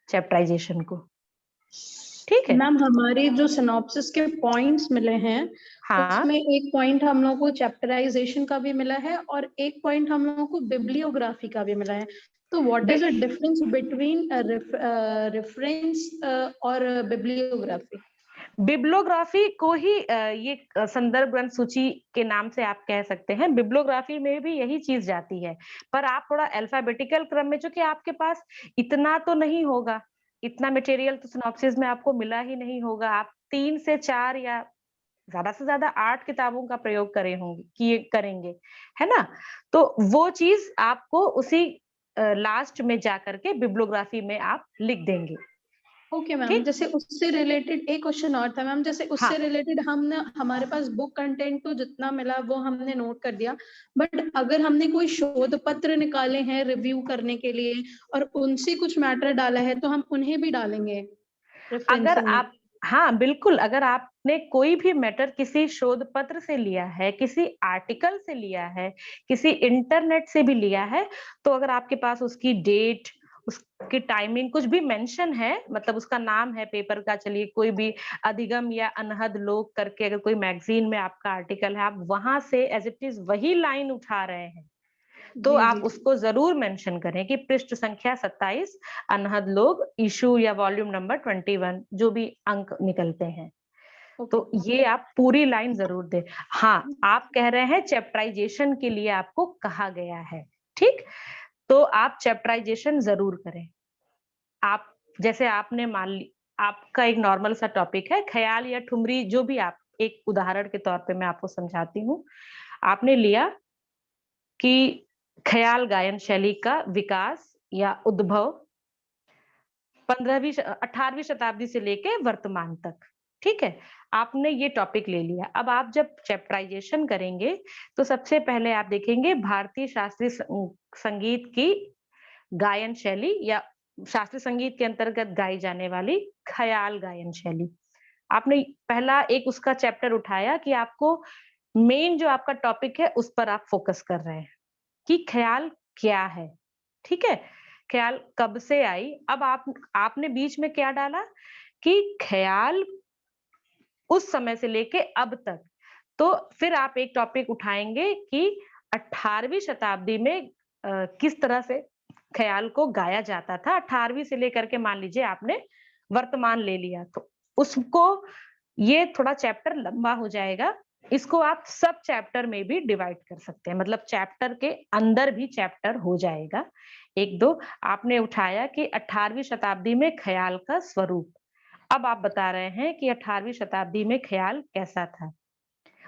चैप्टराइज़ेशन को। ठीक है? मैम हमारे जो सिनॉप्सिस के पॉइंट्स मिले हैं, हाँ। उसमें एक पॉइंट हम लोगों को चैप्टराइजेशन का भी मिला है और एक पॉइंट हम लोगों को बिब्लियोग्राफी का भी मिला है। तो what is the difference between reference और बिब्लियोग्राफी? बिब्लियोग्राफी को ही ये संदर्भ ग्रंथ सूची के नाम से आप कह सकते हैं। बिब्लियोग्राफी में भी यही चीज़ जाती है, पर आप थोड़ा अल्फाबेटिकल क्रम में चूँकि आपके पास इतना तो नहीं होगा, इतना मटेरियल तो सिनॉप्सिस में आपको मिला ही नहीं होगा। आप 3 से 4 या ज़्यादा से ज़्यादा 8 किताबों का प्रयोग करेंगे, है ना? तो वो चीज़ आपको उसी लास्ट में जाकर के बिब्लियोग्राफी में आप लिख देंगे। ओके मैम, ठीक। जैसे उससे रिलेटेड एक क्वेश्चन और था मैम, जैसे उससे हाँ रिलेटेड हमने हमारे पास बुक कंटेंट तो जितना मिला वो हमने नोट कर दिया, बट अगर हमने कोई शोध पत्र निकाले हैं रिव्यू करने के लिए और उनसे कुछ मैटर डाला है तो हम उन्हें भी डालेंगे अगर रेफरेंसिंग में। आप, हाँ बिल्कुल, अगर आपने कोई भी मैटर किसी शोध पत्र से लिया है, किसी आर्टिकल से लिया है, किसी इंटरनेट से भी लिया है, तो अगर आपके पास उसकी डेट, उसकी टाइमिंग कुछ भी मेंशन है, मतलब उसका नाम है पेपर का, चलिए कोई भी अधिगम या अनहद लोक करके अगर कोई मैगजीन में आपका आर्टिकल है, आप वहां से एज इट इज वही लाइन उठा रहे हैं, तो जी आप जी। उसको जरूर मेंशन करें कि पृष्ठ संख्या 27 अनहद लोग इशू या वॉल्यूम नंबर 21 जो भी अंक निकलते हैं, ओके। तो ये आप पूरी लाइन जरूर दें। हाँ, आप कह रहे हैं चैप्टराइजेशन के लिए आपको कहा गया है, ठीक, तो आप चैप्टराइजेशन जरूर करें। आप जैसे आपने मान ली, आपका एक नॉर्मल सा टॉपिक है ख्याल या ठुमरी, जो भी आप, एक उदाहरण के तौर पे मैं आपको समझाती हूँ। आपने लिया कि ख्याल गायन शैली का विकास या उद्भव 18वीं शताब्दी से लेके वर्तमान तक, ठीक है? आपने ये टॉपिक ले लिया। अब आप जब चैप्टराइजेशन करेंगे, तो सबसे पहले आप देखेंगे भारतीय शास्त्रीय संगीत की गायन शैली या शास्त्रीय संगीत के अंतर्गत गाई जाने वाली ख्याल गायन शैली। आपने पहला एक उसका चैप्टर उठाया कि आपको मेन जो आपका टॉपिक है, उस पर आप फोकस कर रहे हैं। कि ख्याल क्या है, ठीक है? ख्याल कब से आई? अब आपने बीच में क्या डाला कि ख्याल उस समय से लेके अब तक। तो फिर आप एक टॉपिक उठाएँगे कि 18वीं शताब्दी में किस तरह से ख्याल को गाया जाता था। 18वीं से लेकर के मान लीजिए आपने वर्तमान ले लिया, तो उसको, ये थोड़ा चैप्टर लंबा हो जाएगा। इसको आप सब चैप्टर में भी डिवाइड कर सकते हैं, मतलब चैप्टर के अंदर भी चैप्टर हो जाएगा। 1-2 आपने उठाया कि 18वीं शताब्दी में ख्याल का स्वरूप। अब आप बता रहे हैं कि 18वीं शताब्दी में ख्याल कैसा था।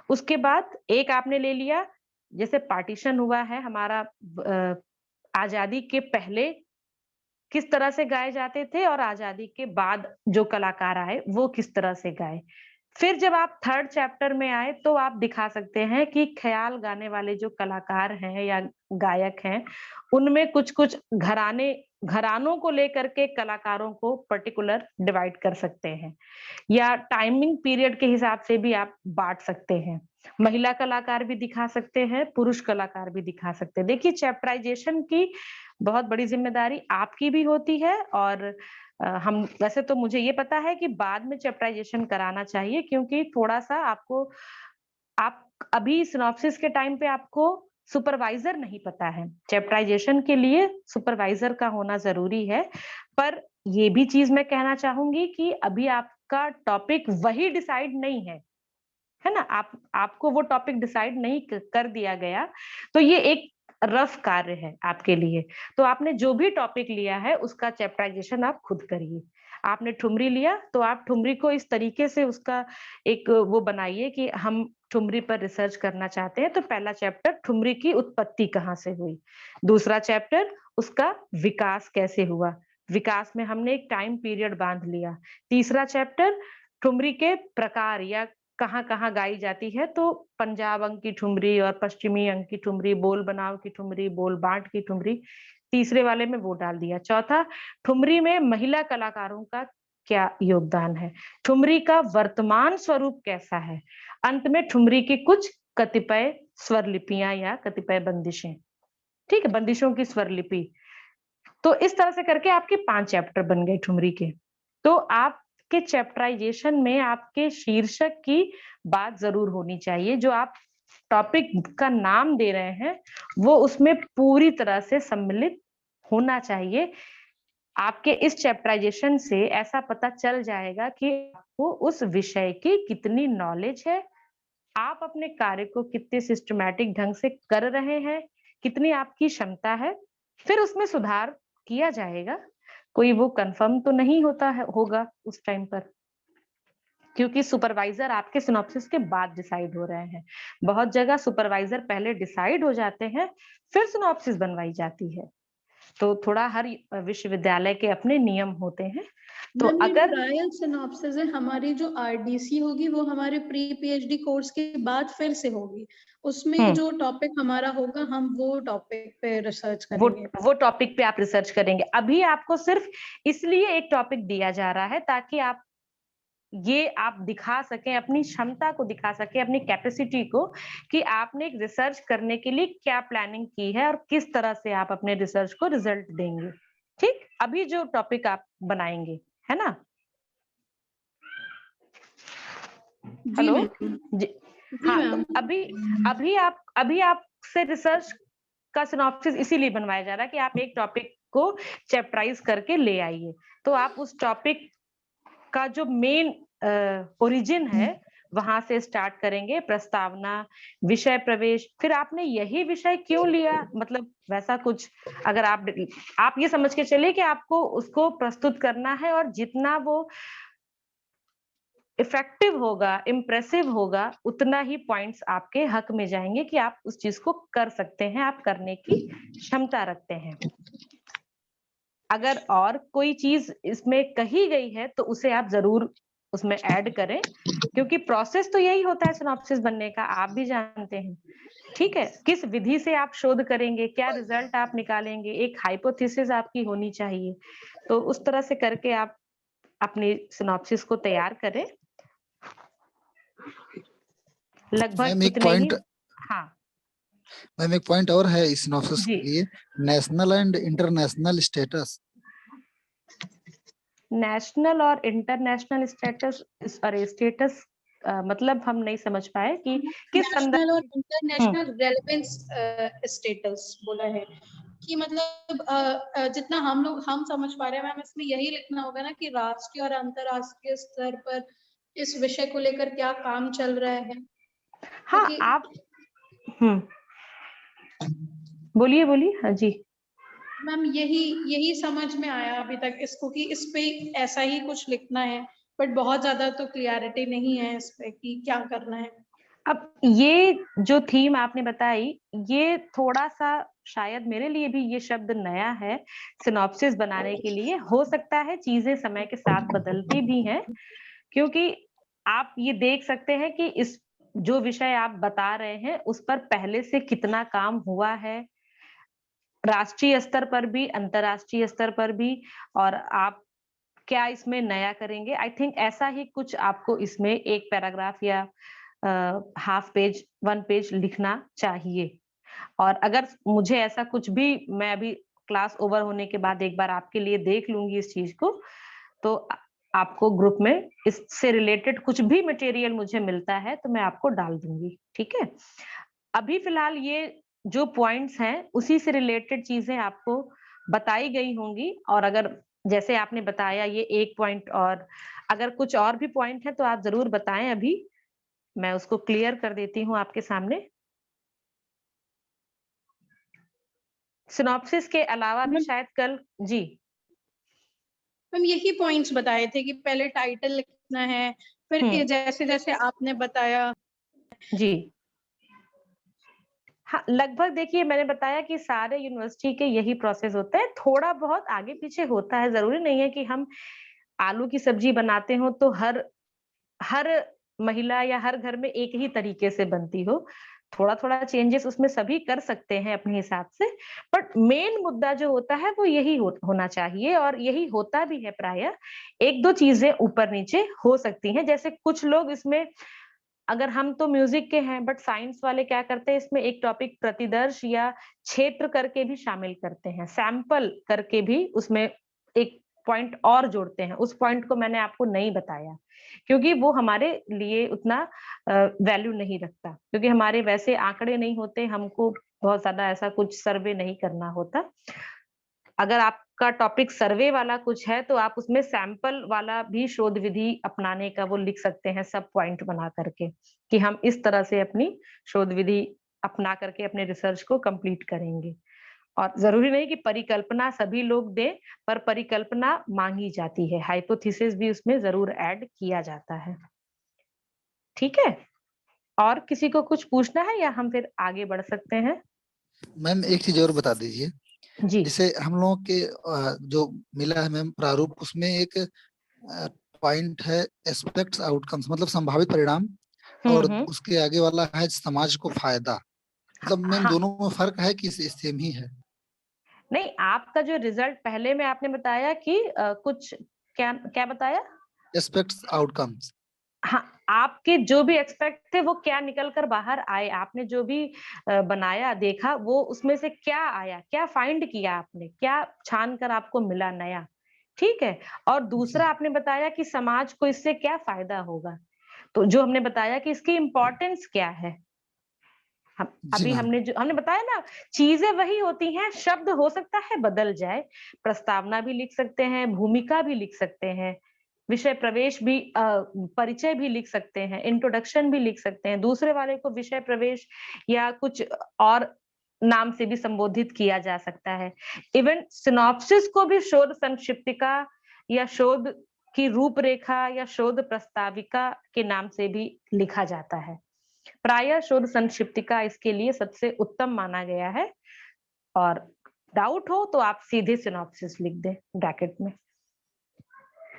उसके बाद एक आपने ले लिया, जैसे पार्टीशन हुआ है हमारा, आज़ादी के पहले किस तरह से गाए जाते थे और आज़ादी के बाद जो कलाकार आए, वो किस तरह से गाए। फिर जब आप 3rd चैप्टर में आए, तो आप दिखा सकते हैं कि ख्याल गाने वाले जो कलाकार हैं या गायक हैं, उनमें कुछ-कुछ घरानों को लेकर के कलाकारों को पर्टिकुलर डिवाइड कर सकते हैं। या टाइमिंग पीरियड के हिसाब से भी आप बाँट सकते हैं। महिला कलाकार भी दिखा सकते हैं, पुरुष कलाकार भी दिखा सकते हैं। देखिए, चैप्टराइज़ेशन की बहुत बड़ी ज़िम्मेदारी आपकी भी होती है, और हम वैसे तो मुझे ये पता है कि बाद में चैप्टराइज़ेशन कराना चाहिए, क्योंकि थोड़ा-सा आपको, आप अभी सिनॉप्सिस के टाइम पे आपको सुपरवाइज़र नहीं पता है। चैप्टराइज़ेशन के लिए सुपरवाइज़र का होना ज़रूरी है। पर ये भी चीज़ मैं कहना चाहूँगी कि अभी आपका टॉपिक वही डिसाइड नहीं है ना? आपको वो टॉपिक डिसाइड नहीं कर दिया गया, तो ये एक रफ कार्य है आपके लिए। तो आपने जो भी टॉपिक लिया है, उसका चैप्टराइज़ेशन आप खुद करिए। आपने ठुमरी लिया, तो आप ठुमरी को इस तरीके से उसका एक वो बनाइए कि हम ठुमरी पर रिसर्च करना चाहते हैं, तो पहला चैप्टर ठुमरी की उत्पत्ति कहाँ से हुई? दूसरा चैप्टर उसका विकास कैसे हुआ? विकास में हमने एक टाइम पीरियड बाँध लिया। तीसरा चैप्टर ठुमरी के प्रकार या कहाँ-कहाँ गाई जाती है, तो पंजाब अंग की ठुमरी और पश्चिमी अंग की ठुमरी, बोल बनाव की ठुमरी, बोल बाँट की ठुमरी, तीसरे वाले में वो डाल दिया। चौथा, ठुमरी में महिला कलाकारों का क्या योगदान है? ठुमरी का वर्तमान स्वरूप कैसा है? अंत में ठुमरी की कुछ कतिपय स्वर लिपियाँ या कतिपय बंदिशें, ठीक है? बंदिशों की स्वर लिपि। तो इस तरह से करके आपके 5 चैप्टर बन गए ठुमरी के। तो आपके चैप्टराइज़ेशन में आपके शीर्षक की बात ज़रूर होनी चाहिए, जो आप टॉपिक का नाम दे रहे हैं, वो उसमें पूरी तरह से सम्मिलित होना चाहिए। आपके इस चैप्टराइज़ेशन से ऐसा पता चल जाएगा कि आपको उस विषय की कितनी नॉलेज है, आप अपने कार्य को कितने सिस्टमैटिक ढंग से कर रहे हैं, कितनी आपकी क्षमता है, फिर उसमें सुधार किया जाएगा। कोई वो कन्फर्म तो नहीं होता है होगा उस टाइम पर, क्योंकि सुपरवाइज़र आपके सिनॉप्सिस के बाद डिसाइड हो रहे हैं। बहुत जगह सुपरवाइज़र पहले डिसाइड हो जाते हैं, फिर सिनॉप्सिस बनवाई जाती है। तो थोड़ा हर विश्वविद्यालय के अपने नियम होते हैं। तो मैम ये अगर ट्रायल सिनॉप्सिस है, हमारी जो आरडीसी होगी वो हमारे प्री पीएचडी कोर्स के बाद फिर से होगी, उसमें जो टॉपिक हमारा होगा हम वो टॉपिक पे रिसर्च वो करेंगे। वो टॉपिक पे आप रिसर्च करेंगे। अभी आपको सिर्फ इसलिए एक टॉपिक दिया जा रहा है ताकि आप दिखा सकें, अपनी क्षमता को दिखा सकें, अपनी कैपेसिटी को, कि आपने एक रिसर्च करने के लिए क्या प्लानिंग की है और किस तरह से आप अपने रिसर्च को रिजल्ट देंगे। ठीक, अभी जो टॉपिक आप बनाएंगे, है ना? जी हेलो मैम। जी। जी हाँ, मैम। तो अभी आपसे रिसर्च का सिनॉप्सिस इसीलिए बनवाया जा रहा है कि आप एक टॉपिक को चैप्टराइज करके ले आइए। तो आप उस टॉपिक का जो मेन ओरिजिन है वहां से स्टार्ट करेंगे, प्रस्तावना, विषय प्रवेश, फिर आपने यही विषय क्यों लिया, मतलब वैसा कुछ। अगर आप ये समझ के चलिए कि आपको उसको प्रस्तुत करना है और जितना वो इफेक्टिव होगा, इम्प्रेसिव होगा, उतना ही पॉइंट्स आपके हक में जाएंगे कि आप उस चीज को कर सकते हैं, आप करने की क्षमता रखते हैं। अगर और कोई चीज इसमें कही गई है तो उसे आप जरूर उसमें ऐड करें, क्योंकि प्रोसेस तो यही होता है सिनॉप्सिस बनने का, आप भी जानते हैं। ठीक है, किस विधि से आप शोध करेंगे, क्या रिजल्ट आप निकालेंगे, एक हाइपोथेसिस आपकी होनी चाहिए। तो उस तरह से करके आप अपनी सिनॉप्सिस को तैयार करें। लगभग मैम एक इतने ही। पॉइंट हाँ मैम एक पॉइंट और है इस सिनॉप्सिस जी। के लिए, national and international status. National और इंटरनेशनल स्टेटस, अरे स्टेटस मतलब हम नहीं समझ पाए कि किस नेशनल और संदर्भ। इंटरनेशनल रेलेवेंस स्टेटस बोला है कि मतलब जितना हम समझ पा रहे हैं मैम, इसमें यही लिखना होगा ना कि राष्ट्रीय और अंतर्राष्ट्रीय स्तर पर इस विषय को लेकर क्या काम चल रहा है। हाँ क्योंकि आप बोलिए बोलिए। हाँ जी। मैम यही समझ में आया अभी तक इसको कि इस पे ऐसा ही कुछ लिखना है, बट बहुत ज्यादा तो क्लियरिटी नहीं है इस पे कि क्या करना है। अब ये जो थीम आपने बताई, ये थोड़ा सा शायद मेरे लिए भी ये शब्द नया है सिनॉप्सिस बनाने के लिए। हो सकता है चीजें समय के साथ बदलती भी हैं, क्योंकि आप ये देख सकते हैं कि इस जो विषय आप बता रहे हैं उस पर पहले से कितना काम हुआ है, राष्ट्रीय स्तर पर भी, अंतर्राष्ट्रीय स्तर पर भी, और आप क्या इसमें नया करेंगे। आई थिंक ऐसा ही कुछ आपको इसमें एक पैराग्राफ या हाफ पेज, वन पेज लिखना चाहिए। और अगर मुझे ऐसा कुछ भी, मैं अभी क्लास ओवर होने के बाद एक बार आपके लिए देख लूंगी इस चीज को, तो आपको ग्रुप में इससे रिलेटेड कुछ भी मटेरियल मुझे मिलता है तो मैं आपको डाल दूंगी। ठीक है, अभी फिलहाल ये जो पॉइंट्स हैं उसी से रिलेटेड चीजें आपको बताई गई होंगी। और अगर जैसे आपने बताया ये एक पॉइंट, और अगर कुछ और भी पॉइंट है तो आप जरूर बताएं, अभी मैं उसको क्लियर कर देती हूँ आपके सामने। सिनॉप्सिस के अलावा भी शायद कल जी। मैम यही पॉइंट्स बताए थे कि पहले टाइटल लिखना है, फिर जैसे जैसे आपने बताया। जी हाँ, लगभग देखिए मैंने बताया कि सारे यूनिवर्सिटी के यही प्रोसेस होता है, थोड़ा बहुत आगे पीछे होता है। जरूरी नहीं है कि हम आलू की सब्जी बनाते हो तो हर हर महिला या हर घर में एक ही तरीके से बनती हो। थोड़ा-थोड़ा चेंजेस उसमें सभी कर सकते हैं अपने हिसाब से, बट मेन मुद्दा जो होता है वो यही होना चाहिए, और यही होता भी है प्रायः। 1-2 चीजें ऊपर-नीचे हो सकती हैं, जैसे कुछ लोग इसमें, अगर हम तो म्यूजिक के हैं बट साइंस वाले क्या करते हैं, इसमें एक टॉपिक प्रतिदर्श या क्षेत्र करके भी शामिल करते हैं, सैंपल करके भी उसमें एक पॉइंट और जोड़ते हैं। उस पॉइंट को मैंने आपको नहीं बताया क्योंकि वो हमारे लिए उतना वैल्यू नहीं रखता, क्योंकि हमारे वैसे आंकड़े नहीं होते, हमको बहुत ज्यादा ऐसा कुछ सर्वे नहीं करना होता। अगर आपका टॉपिक सर्वे वाला कुछ है तो आप उसमें सैंपल वाला भी शोध विधि अपनाने का वो लिख सकते हैं, सब पॉइंट बना करके, कि हम इस तरह से अपनी शोध विधि अपना करके अपने रिसर्च को कंप्लीट करेंगे। और जरूरी नहीं कि परिकल्पना सभी लोग दें, पर परिकल्पना मांगी जाती है, हाइपोथेसिस भी उसमें जरूर ऐड किया जाता है। ठीक है, और किसी को कुछ पूछना है या हम फिर आगे बढ़ सकते हैं? मैम एक चीज और बता दीजिए, जी जैसे हम लोगों के जो मिला है मैम प्रारूप, उसमें एक पॉइंट है एस्पेक्ट्स आउटकम्स, मतलब संभावित परिणाम, और हम्म। उसके आगे वाला है समाज को फायदा। मतलब मैम हाँ, दोनों में फर्क है कि सेम ही है? नहीं, आपका जो रिजल्ट पहले में आपने बताया कि कुछ क्या क्या बताया? Aspects outcomes. हाँ, आपके जो भी एक्सपेक्ट थे वो क्या निकल कर बाहर आए, आपने जो भी बनाया देखा वो उसमें से क्या आया, क्या फाइंड किया आपने, क्या छान कर आपको मिला नया, ठीक है? और दूसरा जी आपने बताया कि समाज को इससे क्या फायदा होगा, तो जो हमने बताया कि इसकी इम्पोर्टेंस क्या है। हम जी अभी मैम। हमने बताया ना, चीजें वही होती हैं, शब्द हो सकता है बदल जाए, प्रस्तावना भी लिख सकते हैं, भूमिका भी लिख सकते हैं, विषय प्रवेश भी परिचय भी लिख सकते हैं, इंट्रोडक्शन भी लिख सकते हैं, दूसरे वाले को विषय प्रवेश या कुछ और नाम से भी संबोधित किया जा सकता है। इवन सिनॉप्सिस को भी शोध संक्षिप्तिका या शोध की रूपरेखा या शोध प्रस्ताविका के नाम से भी लिखा जाता है। प्रायः शोध संक्षिप्तिका इसके लिए सबसे उत्तम माना गया है, और डाउट हो तो आप सीधे सिनॉप्सिस लिख दें ब्रैकेट में।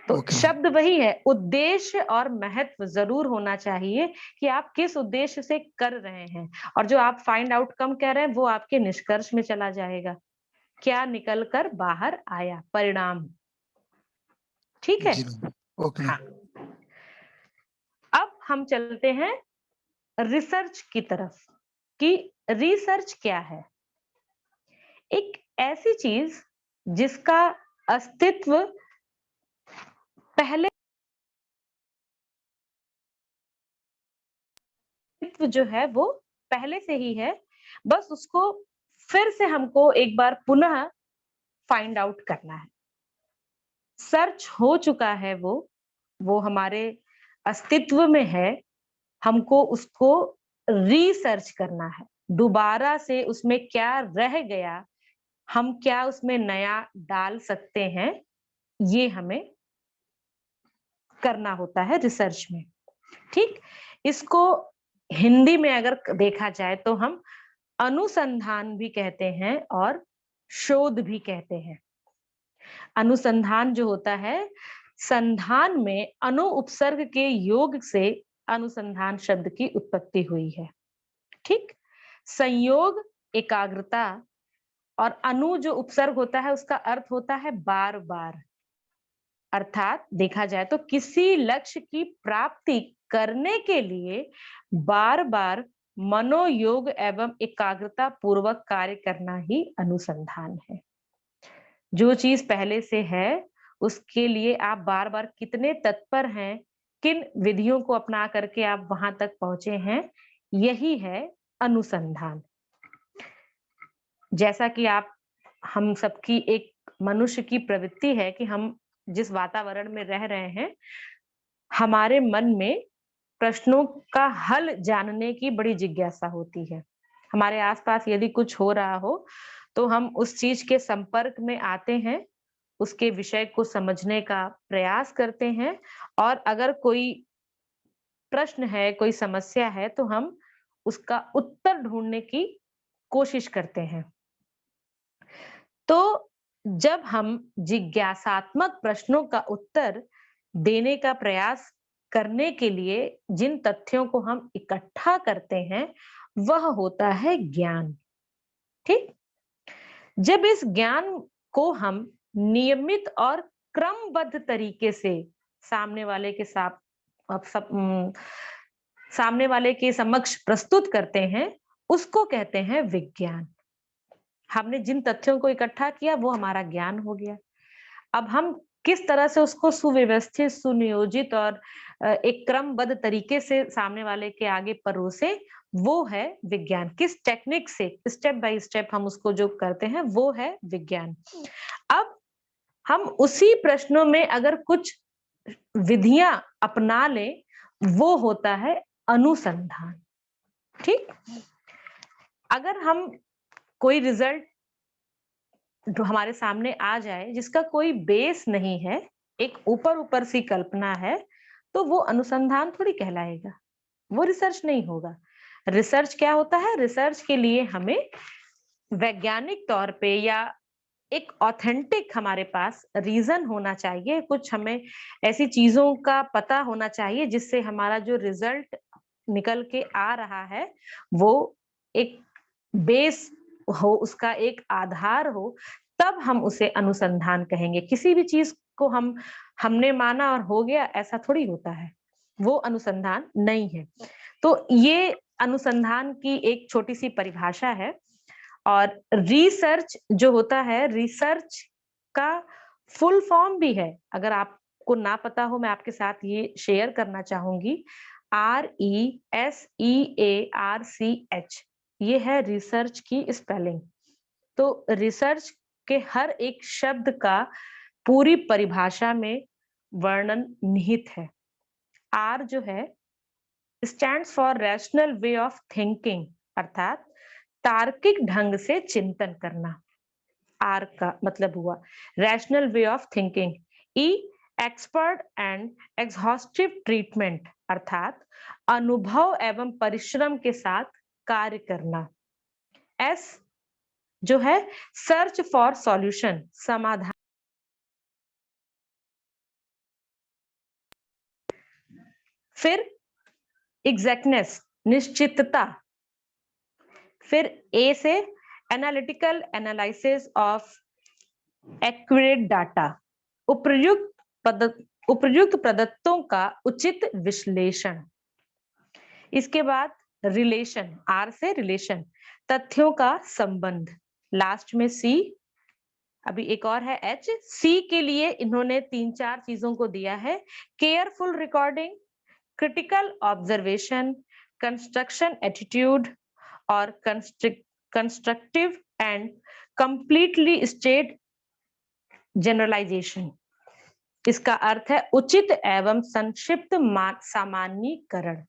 तो ओके मैम। शब्द वही है, उद्देश्य और महत्व जरूर होना चाहिए कि आप किस उद्देश्य से कर रहे हैं, और जो आप फाइंड आउटकम कह रहे हैं वो आपके निष्कर्ष में चला जाएगा, क्या निकल कर बाहर आया परिणाम, ठीक है? जी मैम। ओके हाँ, मैम। अब हम चलते हैं रिसर्च की तरफ कि रिसर्च क्या है। एक ऐसी चीज जिसका अस्तित्व पहले अस्तित्व जो है वो पहले से ही है, बस उसको फिर से हमको एक बार पुनः फाइंड आउट करना है। सर्च हो चुका है वो हमारे अस्तित्व में है, हमको उसको रिसर्च करना है, दोबारा से उसमें क्या रह गया, हम क्या उसमें नया डाल सकते हैं, ये हमें करना होता है रिसर्च में, ठीक? इसको हिंदी में अगर देखा जाए तो हम अनुसंधान भी कहते हैं और शोध भी कहते हैं। अनुसंधान जो होता है, संधान में अनु उपसर्ग के योग से अनुसंधान शब्द की उत्पत्ति हुई है, ठीक? संयोग, एकाग्रता, और अनु जो उपसर्ग होता है उसका अर्थ होता है बार बार, अर्थात देखा जाए तो किसी लक्ष्य की प्राप्ति करने के लिए बार बार मनोयोग एवं एकाग्रता पूर्वक कार्य करना ही अनुसंधान है। जो चीज पहले से है उसके लिए आप बार बार कितने तत्पर हैं, किन विधियों को अपना करके आप वहां तक पहुंचे हैं, यही है अनुसंधान। जैसा कि आप हम सबकी एक मनुष्य की प्रवृत्ति है कि हम जिस वातावरण में रह रहे हैं, हमारे मन में प्रश्नों का हल जानने की बड़ी जिज्ञासा होती है। हमारे आसपास यदि कुछ हो रहा हो तो हम उस चीज के संपर्क में आते हैं, उसके विषय को समझने का प्रयास करते हैं, और अगर कोई प्रश्न है, कोई समस्या है तो हम उसका उत्तर ढूंढने की कोशिश करते हैं। तो जब हम जिज्ञासात्मक प्रश्नों का उत्तर देने का प्रयास करने के लिए जिन तथ्यों को हम इकट्ठा करते हैं वह होता है ज्ञान, ठीक? जब इस ज्ञान को हम नियमित और क्रमबद्ध तरीके से सामने वाले के साथ अब सब सामने वाले के समक्ष प्रस्तुत करते हैं, उसको कहते हैं विज्ञान। हमने जिन तथ्यों को इकट्ठा किया वो हमारा ज्ञान हो गया। अब हम किस तरह से उसको सुव्यवस्थित, सुनियोजित और एक क्रमबद्ध तरीके से सामने वाले के आगे परोसे, वो है विज्ञान। किस टेक्निक से स्टेप बाय स्टेप हम उसको जो करते हैं वो है विज्ञान। अब हम उसी प्रश्नों में अगर कुछ विधियां अपना लें, वो होता है अनुसंधान, ठीक? अगर हम कोई रिजल्ट जो हमारे सामने आ जाए जिसका कोई बेस नहीं है, एक ऊपर ऊपर सी कल्पना है, तो वो अनुसंधान थोड़ी कहलाएगा, वो रिसर्च नहीं होगा। रिसर्च क्या होता है? रिसर्च के लिए हमें वैज्ञानिक तौर पे या एक ऑथेंटिक हमारे पास रीजन होना चाहिए, कुछ हमें ऐसी चीजों का पता होना चाहिए जिससे हमारा जो रिजल्ट निकल के आ रहा है वो एक बेस हो, उसका एक आधार हो, तब हम उसे अनुसंधान कहेंगे। किसी भी चीज को हमने माना और हो गया, ऐसा थोड़ी होता है, वो अनुसंधान नहीं है। तो ये अनुसंधान की एक छोटी सी परिभाषा है। और रिसर्च जो होता है, रिसर्च का फुल फॉर्म भी है, अगर आपको ना पता हो मैं आपके साथ ये शेयर करना चाहूंगी। RESEARCH, ये है रिसर्च की स्पेलिंग। तो रिसर्च के हर एक शब्द का पूरी परिभाषा में वर्णन निहित है। R जो है stands for rational way of thinking, अर्थात तार्किक ढंग से चिंतन करना। आर का मतलब हुआ rational way of thinking. E expert and exhaustive treatment, अर्थात अनुभव एवं परिश्रम के साथ कार्य करना। एस जो है सर्च फॉर सॉल्यूशन, समाधान। फिर एग्जैक्टनेस, निश्चितता। फिर ए से analytical analysis of accurate data, उपयुक्त प्रदत्तों का उचित विश्लेषण। इसके बाद रिलेशन, आर से रिलेशन, तथ्यों का संबंध। लास्ट में सी, अभी एक और है एच। सी के लिए इन्होंने 3-4 चीजों को दिया है। Careful recording, critical observation, construction attitude और constructive and completely state generalization. इसका अर्थ है उचित एवं संक्षिप्त सामान्यीकरण।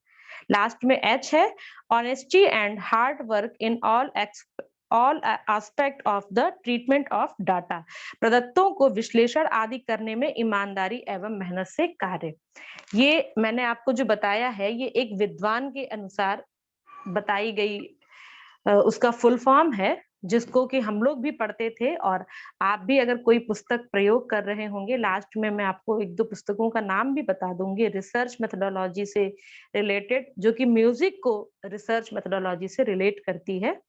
लास्ट में एच है honesty and hard work in all aspect of the treatment of data, प्रदत्तों को विश्लेषण आदि करने में ईमानदारी एवं मेहनत से कार्य। ये मैंने आपको जो बताया है ये एक विद्वान के अनुसार बताई गई उसका फुल फॉर्म है, जिसको कि हम लोग भी पढ़ते थे और आप भी अगर कोई पुस्तक प्रयोग कर रहे होंगे, लास्ट में मैं आपको 1-2 पुस्तकों का नाम भी बता दूंगी रिसर्च मेथोडोलॉजी से रिलेटेड, जो कि म्यूजिक को रिसर्च मेथोडोलॉजी से रिलेट करती है,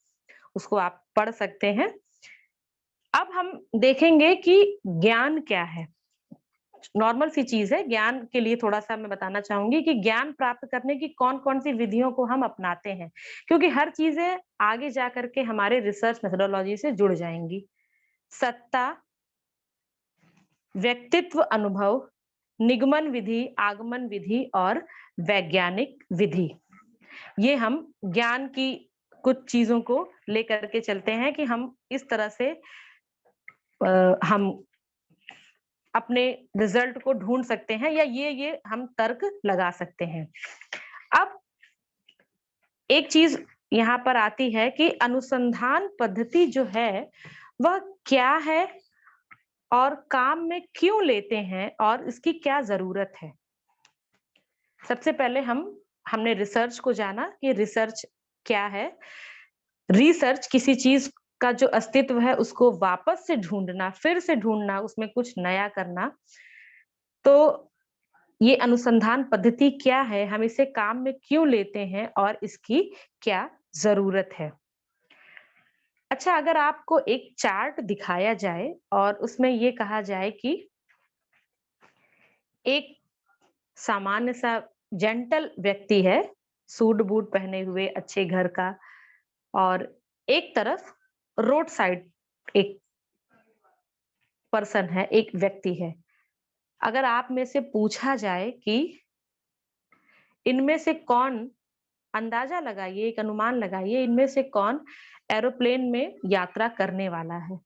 उसको आप पढ़ सकते हैं। अब हम देखेंगे कि ज्ञान क्या है। नॉर्मल सी चीज है, ज्ञान के लिए थोड़ा सा मैं बताना चाहूंगी कि ज्ञान प्राप्त करने की कौन कौन सी विधियों को हम अपनाते हैं, क्योंकि हर चीजें आगे जा करके हमारे रिसर्च मेथोडोलॉजी से जुड़ जाएंगी। सत्ता, व्यक्तित्व अनुभव, निगमन विधि, आगमन विधि और वैज्ञानिक विधि, ये हम ज्ञान की कुछ चीजों को लेकर के चलते हैं कि हम इस तरह से हम अपने रिजल्ट को ढूंढ सकते हैं, या ये हम तर्क लगा सकते हैं। अब एक चीज यहाँ पर आती है कि अनुसंधान पद्धति जो है वह क्या है और काम में क्यों लेते हैं और इसकी क्या जरूरत है। सबसे पहले हमने रिसर्च को जाना कि रिसर्च क्या है। रिसर्च किसी चीज का जो अस्तित्व है उसको वापस से ढूंढना, फिर से ढूंढना, उसमें कुछ नया करना। तो ये अनुसंधान पद्धति क्या है, हम इसे काम में क्यों लेते हैं और इसकी क्या जरूरत है। अच्छा, अगर आपको एक चार्ट दिखाया जाए और उसमें ये कहा जाए कि एक सामान्य सा जेंटल व्यक्ति है, सूट बूट पहने हुए, अच्छे घर का, और एक तरफ रोड साइड एक पर्सन है, एक व्यक्ति है। अगर आप में से पूछा जाए कि इनमें से कौन, अंदाजा लगाइए, एक अनुमान लगाइए, इनमें से कौन एरोप्लेन में यात्रा करने वाला है,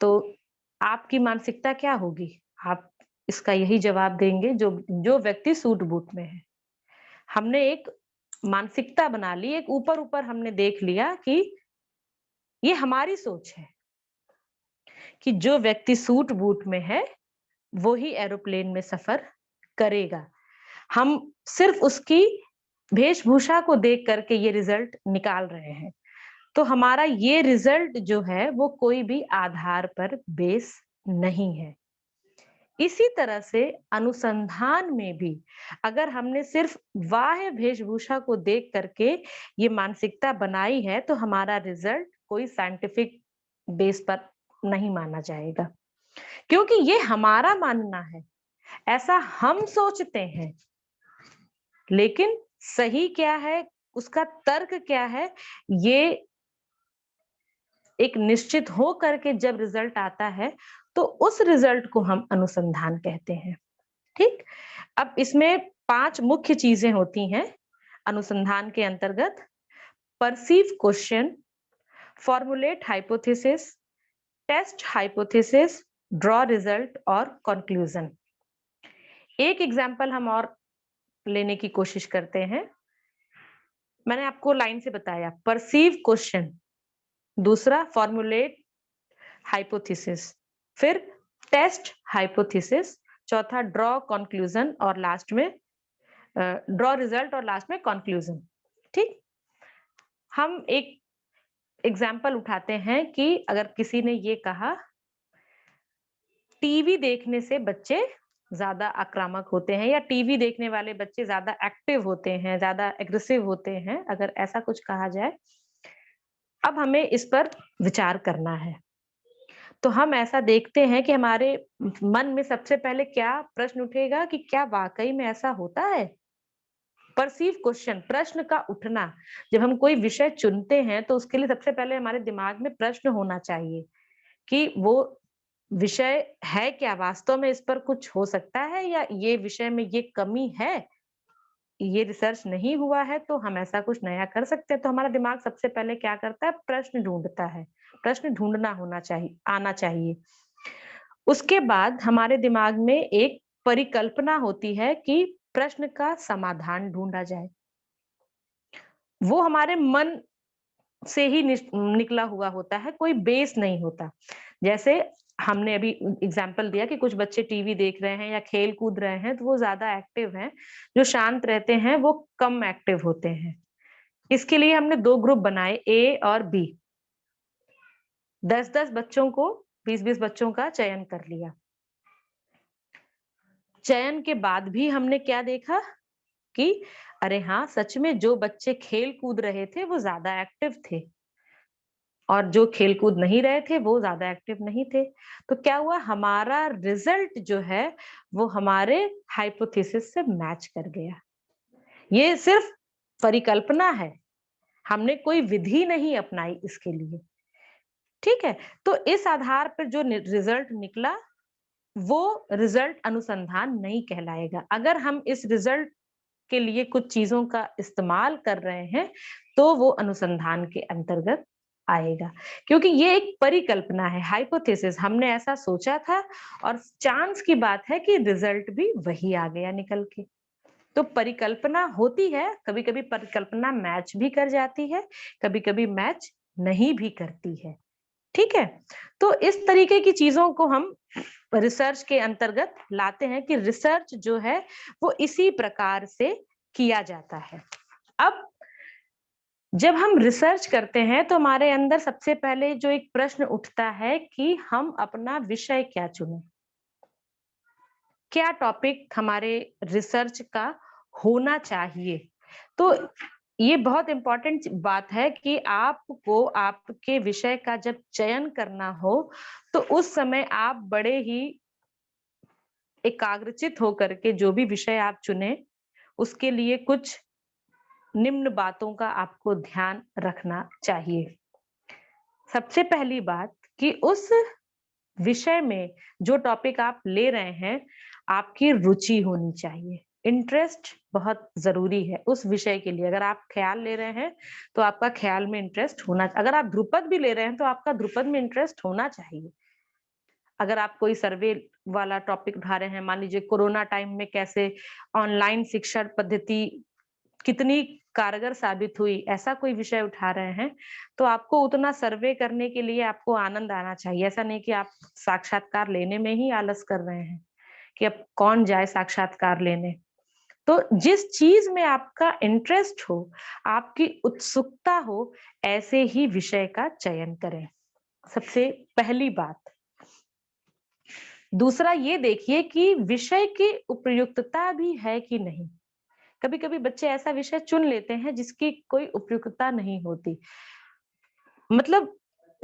तो आपकी मानसिकता क्या होगी? आप इसका यही जवाब देंगे जो व्यक्ति सूट बूट में है। हमने एक मानसिकता बना ली, एक ऊपर ऊपर हमने देख लिया कि ये हमारी सोच है कि जो व्यक्ति सूट बूट में है वो ही एरोप्लेन में सफर करेगा। हम सिर्फ उसकी वेशभूषा को देख करके ये रिजल्ट निकाल रहे हैं। तो हमारा ये रिजल्ट जो है वो कोई भी आधार पर बेस नहीं है। इसी तरह से अनुसंधान में भी अगर हमने सिर्फ बाह्य वेशभूषा को देख करके ये मानसिकता बनाई है तो हमारा रिजल्ट कोई साइंटिफिक बेस पर नहीं माना जाएगा, क्योंकि ये हमारा मानना है, ऐसा हम सोचते हैं। लेकिन सही क्या है, उसका तर्क क्या है, ये एक निश्चित हो करके जब रिजल्ट आता है तो उस रिजल्ट को हम अनुसंधान कहते हैं। ठीक। अब इसमें 5 मुख्य चीजें होती हैं अनुसंधान के अंतर्गत: perceive question, formulate hypothesis, test hypothesis, draw result और कंक्लूजन। एक एग्जांपल हम और लेने की कोशिश करते हैं। मैंने आपको लाइन से बताया परसीव क्वेश्चन, दूसरा फॉर्मुलेट हाइपोथेसिस, फिर टेस्ट हाइपोथेसिस, चौथा ड्रॉ कंक्लूजन और लास्ट में ड्रॉ रिजल्ट और लास्ट में कंक्लूजन। ठीक। हम एक एग्जाम्पल उठाते हैं कि अगर किसी ने ये कहा टीवी देखने से बच्चे ज्यादा आक्रामक होते हैं या टीवी देखने वाले बच्चे ज्यादा एक्टिव होते हैं, ज्यादा एग्रेसिव होते हैं, अगर ऐसा कुछ कहा जाए, अब हमें इस पर विचार करना है। तो हम ऐसा देखते हैं कि हमारे मन में सबसे पहले क्या प्रश्न उठेगा कि क्या वाकई में ऐसा होता है। परसीव क्वेश्चन, प्रश्न का उठना। जब हम कोई विषय चुनते हैं तो उसके लिए सबसे पहले हमारे दिमाग में प्रश्न होना चाहिए कि वो विषय है क्या, वास्तव में इस पर कुछ हो सकता है, या ये विषय में ये कमी है, ये रिसर्च नहीं हुआ है तो हम ऐसा कुछ नया कर सकते हैं। तो हमारा दिमाग सबसे पहले क्या करता है, प्रश्न ढूंढता है। प्रश्न ढूंढना होना चाहिए, आना चाहिए। उसके बाद हमारे दिमाग में एक परिकल्पना होती है कि प्रश्न का समाधान ढूंढा जाए। वो हमारे मन से ही निकला हुआ होता है, कोई बेस नहीं होता। जैसे हमने अभी एग्जाम्पल दिया कि कुछ बच्चे टीवी देख रहे हैं या खेल कूद रहे हैं तो वो ज्यादा एक्टिव हैं, जो शांत रहते हैं वो कम एक्टिव होते हैं। इसके लिए हमने 2 ग्रुप बनाए, ए और बी। 10-10 बच्चों को, 20-20 बच्चों का चयन कर लिया। चयन के बाद भी हमने क्या देखा कि अरे हाँ, सच में जो बच्चे खेल कूद रहे थे वो ज्यादा एक्टिव थे और जो खेल कूद नहीं रहे थे वो ज्यादा एक्टिव नहीं थे। तो क्या हुआ, हमारा रिजल्ट जो है वो हमारे हाइपोथेसिस से मैच कर गया। ये सिर्फ परिकल्पना है, हमने कोई विधि नहीं अपनाई इसके लिए। ठीक है। तो इस आधार पर जो रिजल्ट निकला वो रिजल्ट अनुसंधान नहीं कहलाएगा। अगर हम इस रिजल्ट के लिए कुछ चीजों का इस्तेमाल कर रहे हैं तो वो अनुसंधान के अंतर्गत आएगा, क्योंकि ये एक परिकल्पना है, हाइपोथेसिस। हमने ऐसा सोचा था और चांस की बात है कि रिजल्ट भी वही आ गया निकल के। तो परिकल्पना होती है, कभी कभी परिकल्पना मैच भी कर जाती है, कभी कभी मैच नहीं भी करती है। ठीक है। तो इस तरीके की चीजों को हम रिसर्च के अंतर्गत लाते हैं कि रिसर्च जो है वो इसी प्रकार से किया जाता है। अब जब हम रिसर्च करते हैं तो हमारे अंदर सबसे पहले जो एक प्रश्न उठता है कि हम अपना विषय क्या चुनें, क्या टॉपिक हमारे रिसर्च का होना चाहिए। तो ये बहुत इंपॉर्टेंट बात है कि आपको आपके विषय का जब चयन करना हो तो उस समय आप बड़े ही एकाग्रचित होकर के जो भी विषय आप चुने उसके लिए कुछ निम्न बातों का आपको ध्यान रखना चाहिए। सबसे पहली बात कि उस विषय में जो टॉपिक आप ले रहे हैं आपकी रुचि होनी चाहिए। इंटरेस्ट बहुत जरूरी है उस विषय के लिए। अगर आप ख्याल ले रहे हैं तो आपका ख्याल में इंटरेस्ट होना, अगर आप ध्रुपद भी ले रहे हैं तो आपका ध्रुपद में इंटरेस्ट होना चाहिए। अगर आप कोई सर्वे वाला टॉपिक उठा रहे हैं, मान लीजिए कोरोना टाइम में कैसे ऑनलाइन शिक्षा पद्धति कितनी कारगर साबित हुई, ऐसा कोई विषय उठा रहे हैं तो आपको उतना सर्वे करने के लिए आपको आनंद आना चाहिए। ऐसा नहीं कि आप साक्षात्कार लेने में ही आलस कर रहे हैं कि अब कौन जाए साक्षात्कार लेने। तो जिस चीज में आपका इंटरेस्ट हो, आपकी उत्सुकता हो, ऐसे ही विषय का चयन करें, सबसे पहली बात। दूसरा ये देखिए कि विषय की उपयुक्तता भी है कि नहीं। कभी-कभी बच्चे ऐसा विषय चुन लेते हैं जिसकी कोई उपयुक्तता नहीं होती। मतलब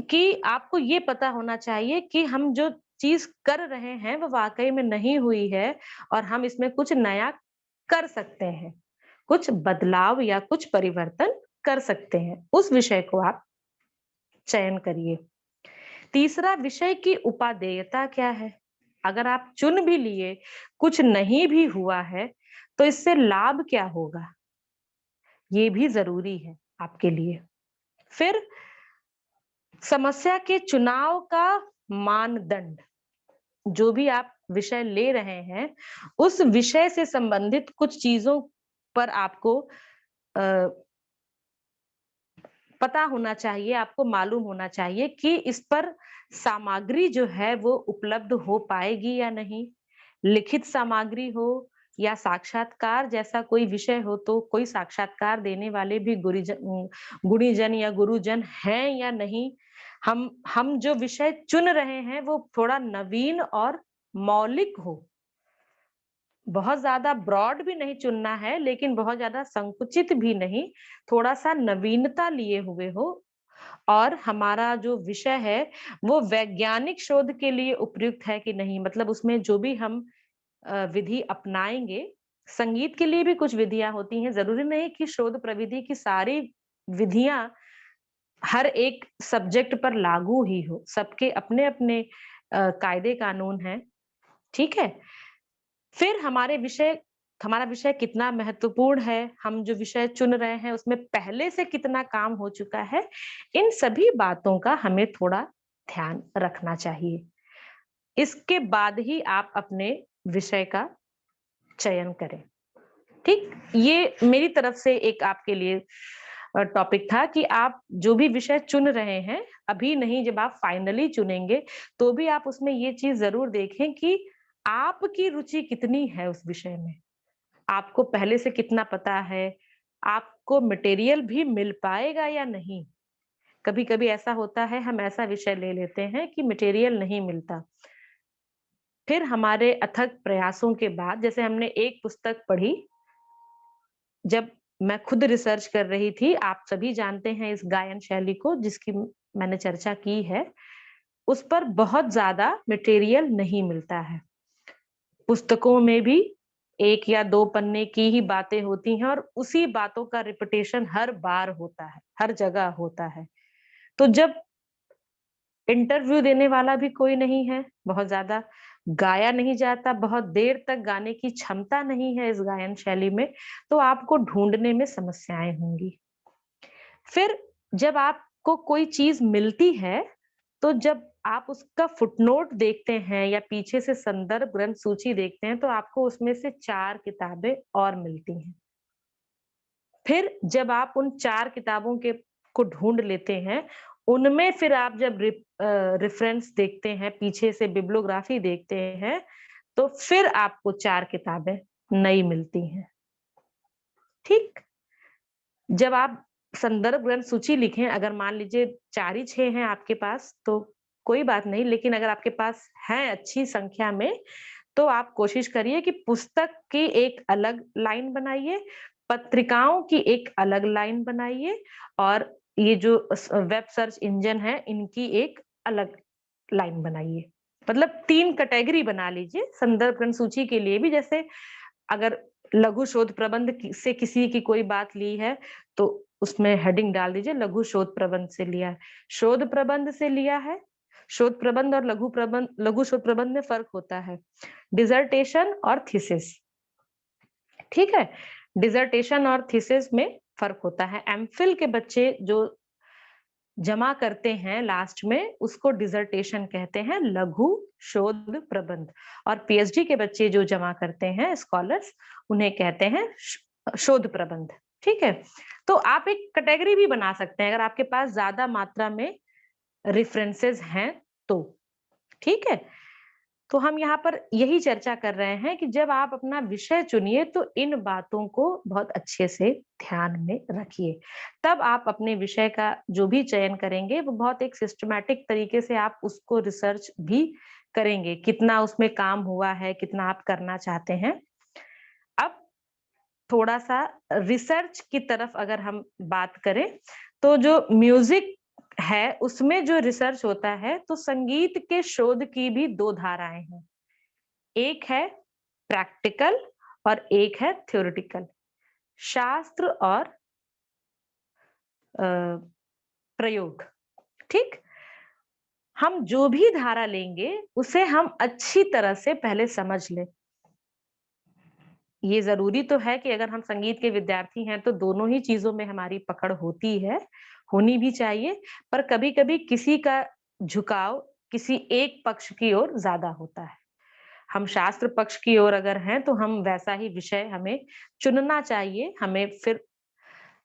कि आपको ये पता होना चाहिए कि हम जो चीज़ कर रहे हैं वो वाक़ई में नहीं हुई है और हम इसमें कुछ नया कर सकते हैं। कुछ बदलाव या कुछ परिवर्तन कर सकते हैं। उस विषय को आप चयन करिए। तीसरा, विषय की उपादेयता क्या है? अगर आप चुन भी लिए, कुछ नहीं भी हुआ है, तो इससे लाभ क्या होगा? ये भी ज़रूरी है आपके लिए। फिर समस्या के चुनाव का मानदंड, जो भी आप विषय ले रहे हैं, उस विषय से संबंधित कुछ चीज़ों पर आपको अ, पता होना चाहिए, आपको मालूम होना चाहिए कि इस पर सामग्री जो है वो उपलब्ध हो पाएगी या नहीं। लिखित सामग्री हो या साक्षात्कार जैसा कोई विषय हो, तो कोई साक्षात्कार देने वाले भी गुणीजन या गुरुजन हैं या नहीं। हम जो विषय चुन रहे हैं वो थोड़ा नवीन और मौलिक हो। बहुत ज़्यादा ब्रॉड भी नहीं चुनना है, लेकिन बहुत ज़्यादा संकुचित भी नहीं, थोड़ा-सा नवीनता लिए हुए हो और हमारा जो विषय है, वो वैज्ञानिक शोध के लिए उपयुक्त है कि नहीं, मतलब उसमें जो भी हम विधि अपनाएँगे, संगीत के लिए भी कुछ विधियाँ होती हैं, ज़रूरी नहीं कि शोध प्रविधि की सारी विधियाँ हर एक सब्जेक्ट पर लागू ही हो, सबके अपने-अपने कायदे कानून हैं, ठीक है? फिर हमारा विषय कितना महत्वपूर्ण है, हम जो विषय चुन रहे हैं उसमें पहले से कितना काम हो चुका है, इन सभी बातों का हमें थोड़ा ध्यान रखना चाहिए। इसके बाद ही आप अपने विषय का चयन करें, ठीक? ये मेरी तरफ से एक आपके लिए टॉपिक था कि आप जो भी विषय चुन रहे हैं, अभी नहीं, जब आप फाइनली चुनेंगे, तो भी आप उसमें ये चीज़ ज़रूर देखें कि आपकी रुचि कितनी है उस विषय में। आपको पहले से कितना पता है, आपको मटेरियल भी मिल पाएगा या नहीं। कभी-कभी ऐसा होता है, हम ऐसा विषय ले लेते हैं कि मटेरियल नहीं मिलता। फिर हमारे अथक प्रयासों के बाद, जैसे हमने एक पुस्तक पढ़ी, जब मैं खुद रिसर्च कर रही थी, आप सभी जानते हैं इस गायन शैली को जिसकी मैंने चर्चा की है, उस पर बहुत ज़्यादा मटेरियल नहीं मिलता है। पुस्तकों में भी 1 या 2 पन्ने की ही बातें होती हैं और उसी बातों का रिपिटेशन हर बार होता है, हर जगह होता है। तो जब इंटरव्यू देने वाला भी कोई नहीं है, बहुत ज़्यादा गाया नहीं जाता, बहुत देर तक गाने की क्षमता नहीं है इस गायन शैली में, तो आपको ढूँढने में समस्याएँ होंगी। फिर जब आपको कोई चीज़ मिलती है, तो जब आप उसका फुटनोट देखते हैं या पीछे से संदर्भ ग्रंथ सूची देखते हैं, तो आपको उसमें से 4 किताबें और मिलती हैं। फिर जब आप उन 4 किताबों के को ढूँढ लेते हैं, उनमें फिर आप जब रेफ़रेंस देखते हैं, पीछे से बिब्लियोग्राफ़ी देखते हैं, तो फिर आपको 4 किताबें नई मिलती हैं। ठीक? जब आप संदर्भ ग्रंथ सूची लिखें, अगर मान लीजिए 4 ही 6 हैं आपके पास, तो कोई बात नहीं, लेकिन अगर आपके पास हैं अच्छी संख्या में, तो आप कोशिश करिए कि पुस्तक की एक अलग लाइन बनाइए, पत्रिकाओं की एक अलग लाइन बनाइए और ये जो वेब सर्च इंजन है, इनकी एक अलग लाइन बनाइए। मतलब 3 कैटेगरी बना लीजिए संदर्भ ग्रंथ सूची के लिए भी। जैसे अगर लघु शोध प्रबंध से किसी की कोई बात ली है, तो उसमें हेडिंग डाल दीजिए लघु शोध प्रबंध से लिया है। शोध प्रबंध से लिया है, शोध प्रबंध और लघु शोध प्रबंध में फ़र्क होता है। डिसर्टेशन और थीसिस, ठीक है? डिसर्टेशन और थीसिस में फ़र्क होता है। एमफिल के बच्चे जो जमा करते हैं लास्ट में, उसको डिसर्टेशन कहते हैं, लघु शोध प्रबंध। और पीएचडी के बच्चे जो जमा करते हैं स्कॉलर्स, उन्हें कहते हैं शोध प्रबंध, ठीक है? तो आप एक कैटेगरी भी बना सकते हैं अगर आपके पास ज़्यादा मात्रा में रेफरेंसेस हैं तो, ठीक है? तो हम यहाँ पर यही चर्चा कर रहे हैं कि जब आप अपना विषय चुनिए तो इन बातों को बहुत अच्छे से ध्यान में रखिए। तब आप अपने विषय का जो भी चयन करेंगे वो बहुत एक सिस्टमैटिक तरीके से आप उसको रिसर्च भी करेंगे, कितना उसमें काम हुआ है, कितना आप करना चाहते हैं। अब थोड़ा-सा रिसर्च की तरफ अगर हम बात करें, तो जो म्यूज़िक है, उसमें जो रिसर्च होता है, तो संगीत के शोध की भी 2 धाराएँ हैं। एक है प्रैक्टिकल और एक है थ्योरेटिकल। शास्त्र और अ, प्रयोग, ठीक? हम जो भी धारा लेंगे, उसे हम अच्छी तरह से पहले समझ लें। ये ज़रूरी तो है कि अगर हम संगीत के विद्यार्थी हैं, तो दोनों ही चीज़ों में हमारी पकड़ होती है, होनी भी चाहिए, पर कभी-कभी किसी का झुकाव किसी एक पक्ष की ओर ज़्यादा होता है। हम शास्त्र पक्ष की ओर अगर हैं, तो हम वैसा ही विषय हमें चुनना चाहिए, हमें फिर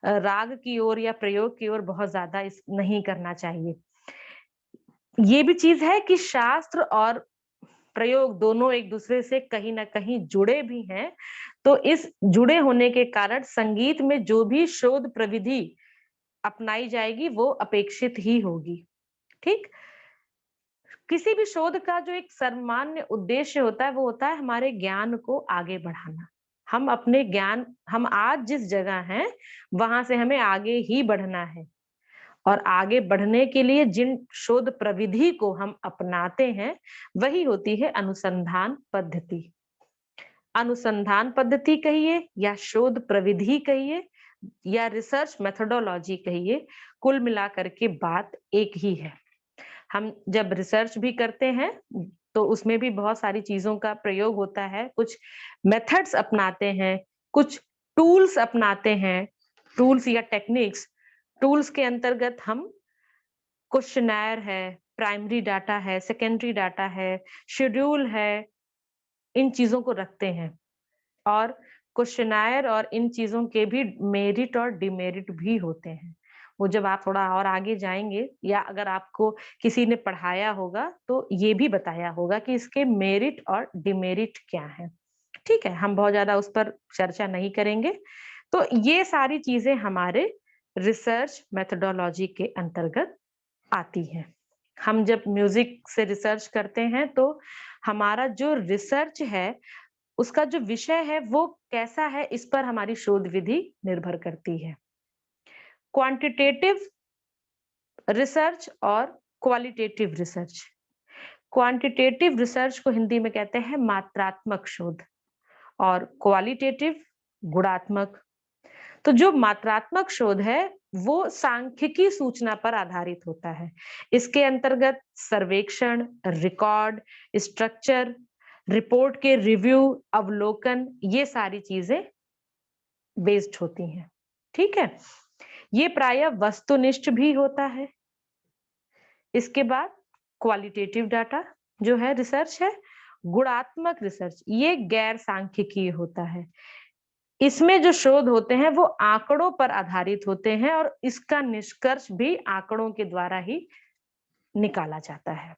राग की ओर या प्रयोग की ओर बहुत ज़्यादा इस नहीं करना चाहिए। ये भी चीज़ है कि शास्त्र और प्रयोग दोनों एक-दूसरे से कहीं न कहीं जुड़े भी हैं, तो इस जुड़े होने के कारण संगीत में जो भी शोध प्रविधि अपनाई जाएगी, वो अपेक्षित ही होगी, ठीक? किसी भी शोध का जो एक सामान्य उद्देश्य होता है, वो होता है हमारे ज्ञान को आगे बढ़ाना। हम अपने ज्ञान हम आज जिस जगह हैं, वहाँ से हमें आगे ही बढ़ना है और आगे बढ़ने के लिए जिन शोध प्रविधि को हम अपनाते हैं, वही होती है अनुसंधान पद्धति। अनुसंधान पद्धति कहिए या शोध प्रविधि कहिए या रिसर्च मेथोडोलॉजी कहिए, कुल मिलाकर के बात एक ही है। हम जब रिसर्च भी करते हैं, तो उसमें भी बहुत सारी चीज़ों का प्रयोग होता है, कुछ मेथड्स अपनाते हैं, कुछ टूल्स अपनाते हैं, टूल्स या टेक्निक्स। टूल्स के अंतर्गत हम क्वेश्चनेयर है, प्राइमरी डाटा है, सेकेंडरी डाटा है, शेड्यूल है, इन चीज़ों को रखते हैं। और क्वेश्चनेयर और इन चीज़ों के भी मेरिट और डिमेरिट भी होते हैं। वो जब आप थोड़ा और आगे जाएँगे या अगर आपको किसी ने पढ़ाया होगा, तो ये भी बताया होगा कि इसके मेरिट और डिमेरिट क्या हैं। ठीक है? हम बहुत ज़्यादा उस पर चर्चा नहीं करेंगे। तो ये सारी चीज़ें हमारे रिसर्च मेथोडोलॉजी के अंतर्गत आती हैं। हम जब म्यूज़िक से रिसर्च करते हैं, तो हमारा जो रिसर्च है उसका जो विषय है वो कैसा है, इस पर हमारी शोध विधि निर्भर करती है। क्वांटिटेटिव रिसर्च और क्वालिटेटिव रिसर्च। क्वांटिटेटिव रिसर्च को हिंदी में कहते हैं मात्रात्मक शोध और क्वालिटेटिव गुणात्मक। तो जो मात्रात्मक शोध है वो सांख्यिकी सूचना पर आधारित होता है। इसके अंतर्गत सर्वेक्षण, रिकॉर्ड, स्ट्रक्चर, रिपोर्ट के रिव्यू, अवलोकन, ये सारी चीजें बेस्ड होती हैं। ठीक है? ये प्रायः वस्तुनिष्ठ भी होता है। इसके बाद क्वालिटेटिव डाटा जो है रिसर्च है, गुणात्मक रिसर्च ये गैर सांख्यिकीय होता है। इसमें जो शोध होते हैं वो आंकड़ों पर आधारित होते हैं और इसका निष्कर्ष भी आंकड़ों के द्वारा ही निकाला जाता है।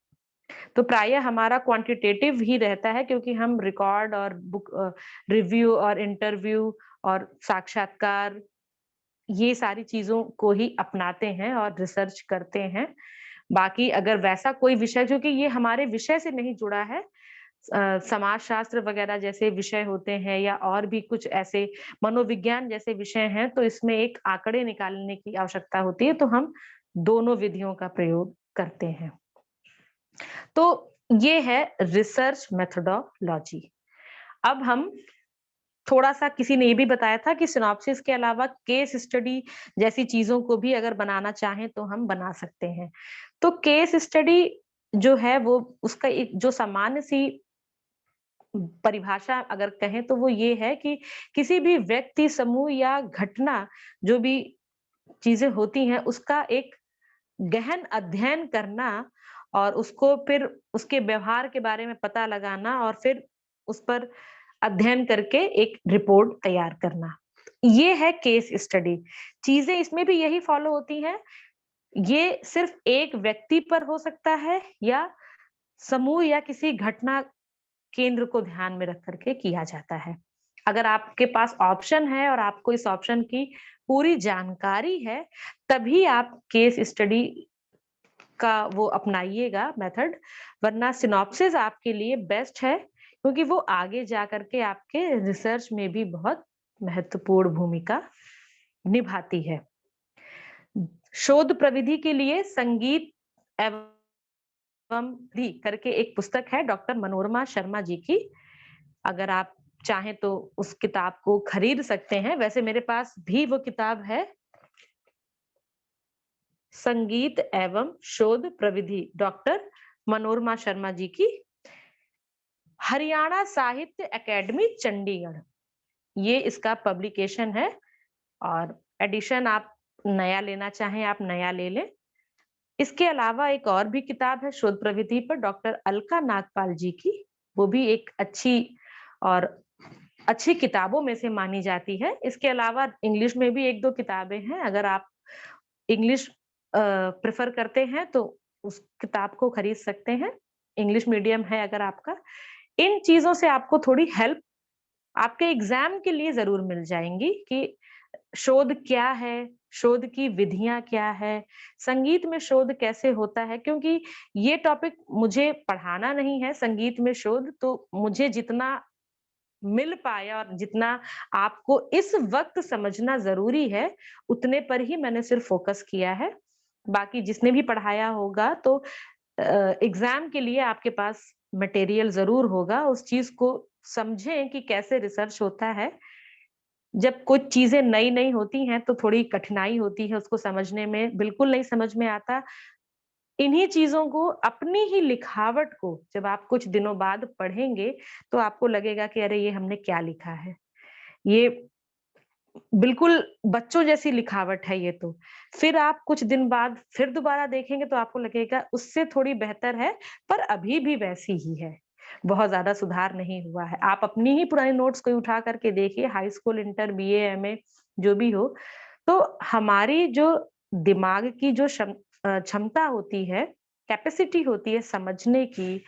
तो प्रायः हमारा क्वांटिटेटिव ही रहता है क्योंकि हम रिकॉर्ड और बुक रिव्यू और इंटरव्यू और साक्षात्कार ये सारी चीजों को ही अपनाते हैं और रिसर्च करते हैं। बाकी अगर वैसा कोई विषय क्योंकि ये हमारे विषय से नहीं जुड़ा है, समाज शास्त्र वगैरह जैसे विषय होते हैं या और भी कुछ ऐसे मनोविज्ञान जैसे विषय हैं, तो इसमें एक आंकड़े निकालने की आवश्यकता होती है, तो हम दोनों विधियों का प्रयोग करते हैं। तो ये है रिसर्च मेथोडोलॉजी। अब हम थोड़ा-सा किसी ने ये भी बताया था कि सिनॉप्सिस के अलावा केस स्टडी जैसी चीज़ों को भी अगर बनाना चाहें तो हम बना सकते हैं। तो केस स्टडी जो है वो उसका एक जो सामान्य सी परिभाषा अगर कहें तो वो ये है कि किसी भी व्यक्ति, समूह या घटना जो भी चीज़ें होती हैं उसका एक गहन अध्ययन करना और उसको फिर उसके व्यवहार के बारे में पता लगाना और फिर उस पर अध्ययन करके एक रिपोर्ट तैयार करना। ये है केस स्टडी। चीज़ें इसमें भी यही फॉलो होती हैं। ये सिर्फ एक व्यक्ति पर हो सकता है या समूह या किसी घटना केंद्र को ध्यान में रख करके किया जाता है। अगर आपके पास ऑप्शन है और आपको इस ऑप्शन की पूरी जानकारी है, तभी आप केस स्टडी का वो अपनाइएगा मेथड, वरना सिनॉप्सिस आपके लिए बेस्ट है, क्योंकि वो आगे जा करके आपके रिसर्च में भी बहुत महत्वपूर्ण भूमिका निभाती है। शोध प्रविधि के लिए संगीत एवं दी करके एक पुस्तक है डॉक्टर मनोरमा शर्मा जी की। अगर आप चाहें तो उस किताब को खरीद सकते हैं। वैसे मेरे पास भी वो किताब है, संगीत एवं शोध प्रविधि, डॉक्टर मनोरमा शर्मा जी की, हरियाणा साहित्य अकेडमी चंडीगढ़, ये इसका पब्लिकेशन है। और एडिशन आप नया लेना चाहें आप नया ले लें। इसके अलावा एक और भी किताब है शोध प्रविधि पर, डॉक्टर अलका नागपाल जी की, वो भी एक अच्छी किताबों में से मानी जाती है। इसके अलावा इंग्लिश में भी एक दो किताबें हैं, अगर आप इंग्लिश प्रेफर करते हैं तो उस किताब को खरीद सकते हैं, इंग्लिश मीडियम है अगर आपका। इन चीजों से आपको थोड़ी हेल्प आपके एग्जाम के लिए जरूर मिल जाएंगी कि शोध क्या है, शोध की विधियां क्या है, संगीत में शोध कैसे होता है। क्योंकि ये टॉपिक मुझे पढ़ाना नहीं है संगीत में शोध, तो मुझे जितना मिल पाया और जितना आपको इस वक्त समझना जरूरी है, उतने पर ही मैंने सिर्फ फोकस किया है। बाकी जिसने भी पढ़ाया होगा तो एग्जाम के लिए आपके पास मटेरियल जरूर होगा, उस चीज को समझें कि कैसे रिसर्च होता है। जब कुछ चीजें नई नई होती हैं तो थोड़ी कठिनाई होती है उसको समझने में, बिल्कुल नहीं समझ में आता। इन्हीं चीजों को, अपनी ही लिखावट को जब आप कुछ दिनों बाद पढ़ेंगे तो आपको लगेगा कि अरे ये हमने क्या लिखा है, ये बिल्कुल बच्चों जैसी लिखावट है ये तो। फिर आप कुछ दिन बाद फिर दोबारा देखेंगे तो आपको लगेगा उससे थोड़ी बेहतर है, पर अभी भी वैसी ही है, बहुत ज्यादा सुधार नहीं हुआ है। आप अपनी ही पुरानी नोट्स को उठा करके देखिए, high school, inter, BA, MA जो भी हो, तो हमारी जो दिमाग की जो क्षमता होती है, कैपेसिटी होती है समझने की,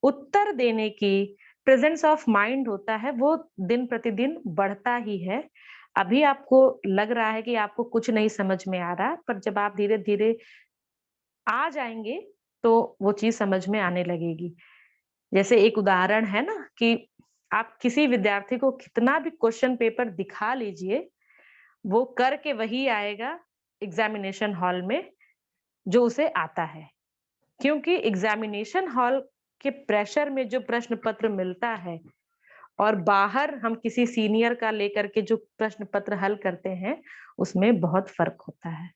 उत्तर देने की, प्रेजेंस ऑफ माइंड होता है, वो दिन प्रतिदिन बढ़ता ही है। अभी आपको लग रहा है कि आपको कुछ नहीं समझ में आ रहा, पर जब आप धीरे-धीरे आ जाएँगे, तो वो चीज़ समझ में आने लगेगी। जैसे एक उदाहरण है ना कि आप किसी विद्यार्थी को कितना भी क्वेश्चन पेपर दिखा लीजिए, वो करके वही आएगा एग्ज़ामिनेशन हॉल में, जो उसे आता है। क्योंकि एग्ज़ामिनेशन हॉल के प्रेशर में जो प्रश्न पत्र मिलता है और बाहर हम किसी सीनियर का लेकर के जो प्रश्न पत्र हल करते हैं, उसमें बहुत फ़र्क होता है।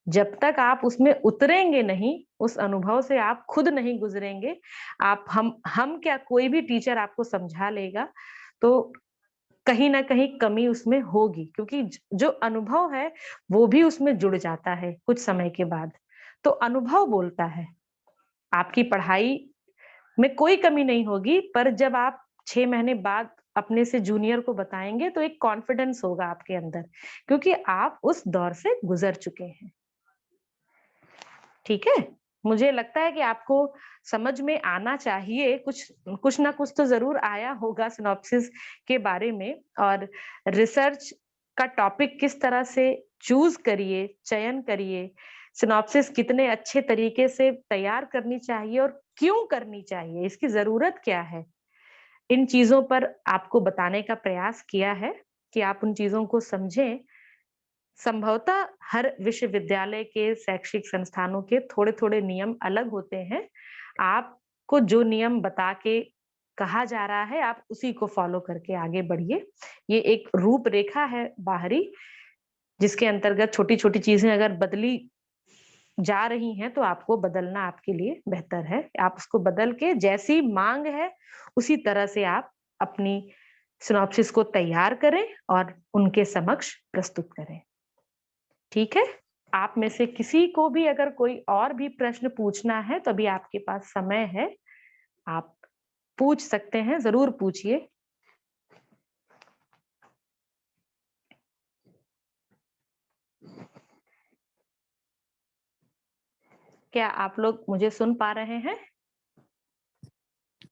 जब तक आप उसमें उतरेंगे नहीं, उस अनुभव से आप खुद नहीं गुज़रेंगे, आप हम क्या, कोई भी टीचर आपको समझा लेगा, तो कहीं न कहीं कमी उसमें होगी, क्योंकि जो अनुभव है, वो भी उसमें जुड़ जाता है कुछ समय के बाद। तो अनुभव बोलता है। आपकी पढ़ाई में कोई कमी नहीं होगी, पर जब आप 6 महीने बाद अपने से जूनियर को बताएँगे, तो एक कॉन्फिडेंस होगा आपके अंदर, क्योंकि आप उस दौर से गुज़र चुके हैं। ठीक है? मुझे लगता है कि आपको समझ में आना चाहिए, कुछ ना कुछ तो ज़रूर आया होगा सिनॉप्सिस के बारे में। और रिसर्च का टॉपिक किस तरह से चूज़ करिए, चयन करिए, सिनॉप्सिस कितने अच्छे तरीके से तैयार करनी चाहिए और क्यों करनी चाहिए, इसकी ज़रूरत क्या है? इन चीज़ों पर आपको बताने का प्रयास किया है कि आप उन चीज़ों को समझें। संभवतः हर विश्वविद्यालय के शैक्षिक संस्थानों के थोड़े-थोड़े नियम अलग होते हैं। आपको जो नियम बता के कहा जा रहा है, आप उसी को फ़ॉलो करके आगे बढ़िए। ये एक रूपरेखा है बाहरी, जिसके अंतर्गत छोटी-छोटी चीज़ें अगर बदली जा रही हैं, तो आपको बदलना आपके लिए बेहतर है। आप उसको बदल के जैसी माँग है, उसी तरह से आप अपनी सिनॉप्सिस को तैयार करें और उनके समक्ष प्रस्तुत करें। ठीक है? आप में से किसी को भी अगर कोई और भी प्रश्न पूछना है, तो अभी आपके पास समय है, आप पूछ सकते हैं, ज़रूर पूछिए। क्या आप लोग मुझे सुन पा रहे हैं?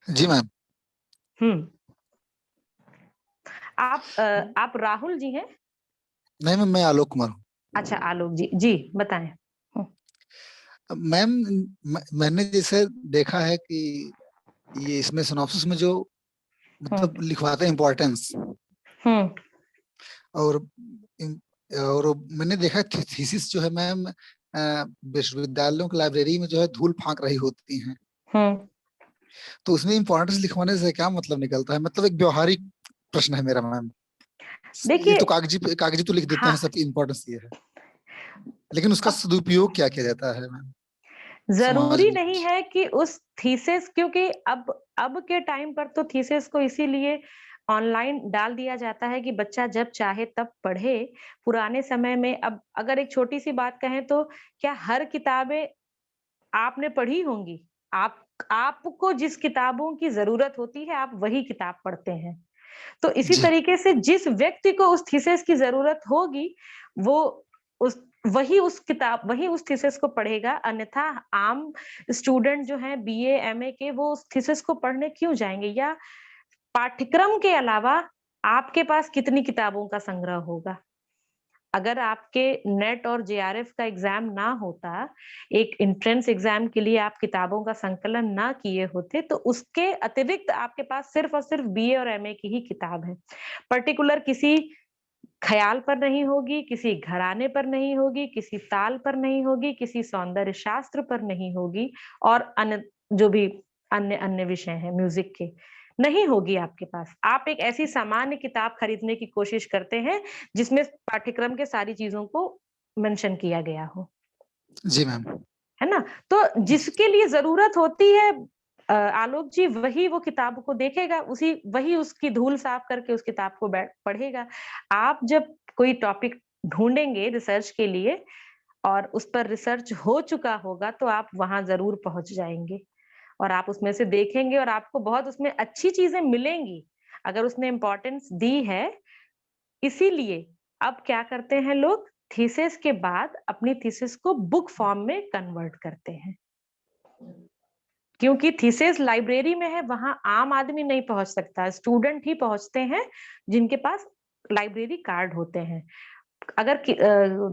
जी मैम। आप राहुल जी हैं? नहीं मैम, मैं आलोक कुमार हूँ। अच्छा आलोक जी, जी बताएं। मैम, मैंने जैसे देखा है कि ये इसमें सिनॉप्सिस में जो मतलब लिखवाते हैं इम्पोर्टेंस, हम्म और और मैंने देखा थीसिस जो है मैम विश्वविद्यालयों की लाइब्रेरी में जो है धूल फांक रही होती हैं, हम्म तो उसमें इम्पोर्टेंस लिखवाने से क्या मतलब निकलता है? मतलब एक व्यवहारिक प्रश्न है मेरा मैम। ये देखिए, तो कागजी तो लिख देते हैं हाँ, सबकी इम्पोर्टेंस ये है, लेकिन उसका अब सदुपयोग क्या किया जाता है मैम समाज जरूरी नहीं बीच? है कि उस थीसिस, क्योंकि अब के टाइम पर तो थीसिस को इसीलिए ऑनलाइन डाल दिया जाता है कि बच्चा जब चाहे तब पढ़े। पुराने समय में, अब अगर एक छोटी सी बात कहें तो क्या हर किताबें आपने पढ़ी होंगी? आपको जिस किताबों की जरूरत होती है आप वही किताब पढ़ते हैं। तो इसी जी तरीके से जिस व्यक्ति को उस थीसिस की जरूरत होगी, वो उस वही उस थीसिस को पढ़ेगा। अन्यथा आम स्टूडेंट जो है बीए एमए के, वो उस थीसिस को पढ़ने क्यों जाएंगे? या पाठ्यक्रम के अलावा आपके पास कितनी किताबों का संग्रह होगा? अगर आपके नेट और जेआरएफ का एग्जाम ना होता, एक एंट्रेंस एग्जाम के लिए आप किताबों का संकलन ना किए होते, तो उसके अतिरिक्त आपके पास सिर्फ और सिर्फ बीए और एमए की ही किताब है। पर्टिकुलर किसी ख़याल पर नहीं होगी, किसी घराने पर नहीं होगी, किसी ताल पर नहीं होगी, किसी सौंदर्य शास्त्र पर नहीं होगी, और अन्य जो भी अन्य अन्य विषय हैं म्यूजिक के, नहीं होगी आपके पास। आप एक ऐसी सामान्य किताब खरीदने की कोशिश करते हैं जिसमें पाठ्यक्रम के सारी चीज़ों को मेंशन किया गया हो। जी मैम। है ना? तो जिसके लिए ज़रूरत होती है आलोक जी, वही वो किताब को देखेगा, वही उसकी धूल साफ करके उस किताब को बैठ पढ़ेगा। आप जब कोई टॉपिक ढूँढेंगे रिसर्च के लिए और उस पर रिसर्च हो चुका होगा, तो आप वहाँ ज़रूर पहुँच जाएँगे और आप उसमें से देखेंगे और आपको बहुत उसमें अच्छी चीज़ें मिलेंगी, अगर उसने इम्पोर्टेंस दी है। इसीलिए अब क्या करते हैं लोग, थीसिस के बाद अपनी थीसिस को बुक फॉर्म में कन्वर्ट करते हैं। क्योंकि थीसिस लाइब्रेरी में है, वहां आम आदमी नहीं पहुंच सकता, स्टूडेंट ही पहुंचते हैं जिनके पास लाइब्रेरी कार्ड होते हैं। अगर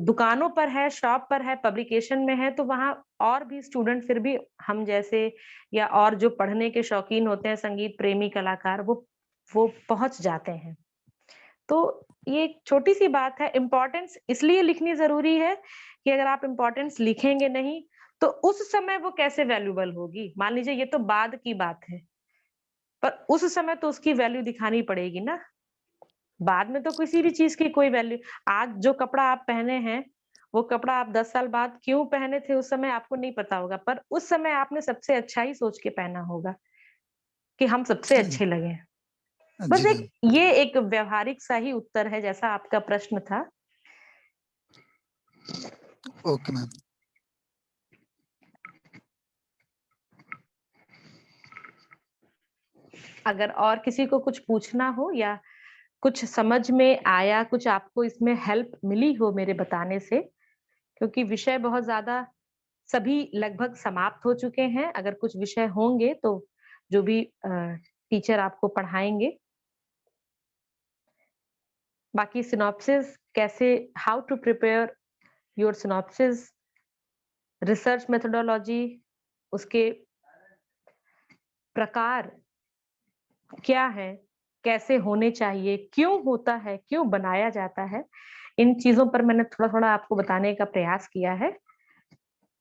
दुकानों पर है, शॉप पर है, पब्लिकेशन में है, तो वहां और भी स्टूडेंट, फिर भी हम जैसे या और जो पढ़ने के शौकीन होते हैं, संगीत प्रेमी कलाकार, वो पहुंच जाते हैं। तो ये एक छोटी सी बात है। इम्पोर्टेंस इसलिए लिखनी जरूरी है कि अगर आप इम्पोर्टेंस लिखेंगे नहीं, तो उस समय वो कैसे वैल्यूबल होगी? मान लीजिए ये तो बाद की बात है, पर उस समय तो उसकी वैल्यू दिखानी पड़ेगी ना। बाद में तो किसी भी चीज की कोई वैल्यू, आज जो कपड़ा आप पहने हैं, वो कपड़ा आप 10 साल बाद क्यों पहने थे उस समय आपको नहीं पता होगा, पर उस समय आपने सबसे अच्छा ही सोच के पहना होगा कि हम सबसे अच्छे लगे। बस जी एक मैम। ये एक व्यवहारिक सा ही उत्तर है, जैसा आपका प्रश्न था। Okay ma'am. अगर और किसी को कुछ पूछना हो या कुछ समझ में आया, कुछ आपको इसमें हेल्प मिली हो मेरे बताने से, क्योंकि विषय बहुत ज़्यादा सभी लगभग समाप्त हो चुके हैं। अगर कुछ विषय होंगे तो जो भी टीचर आपको पढ़ाएँगे। बाकी सिनॉप्सिस कैसे, how to prepare your synopsis, research methodology, उसके प्रकार क्या है, कैसे होने चाहिए, क्यों होता है, क्यों बनाया जाता है, इन चीज़ों पर मैंने थोड़ा-थोड़ा आपको बताने का प्रयास किया है।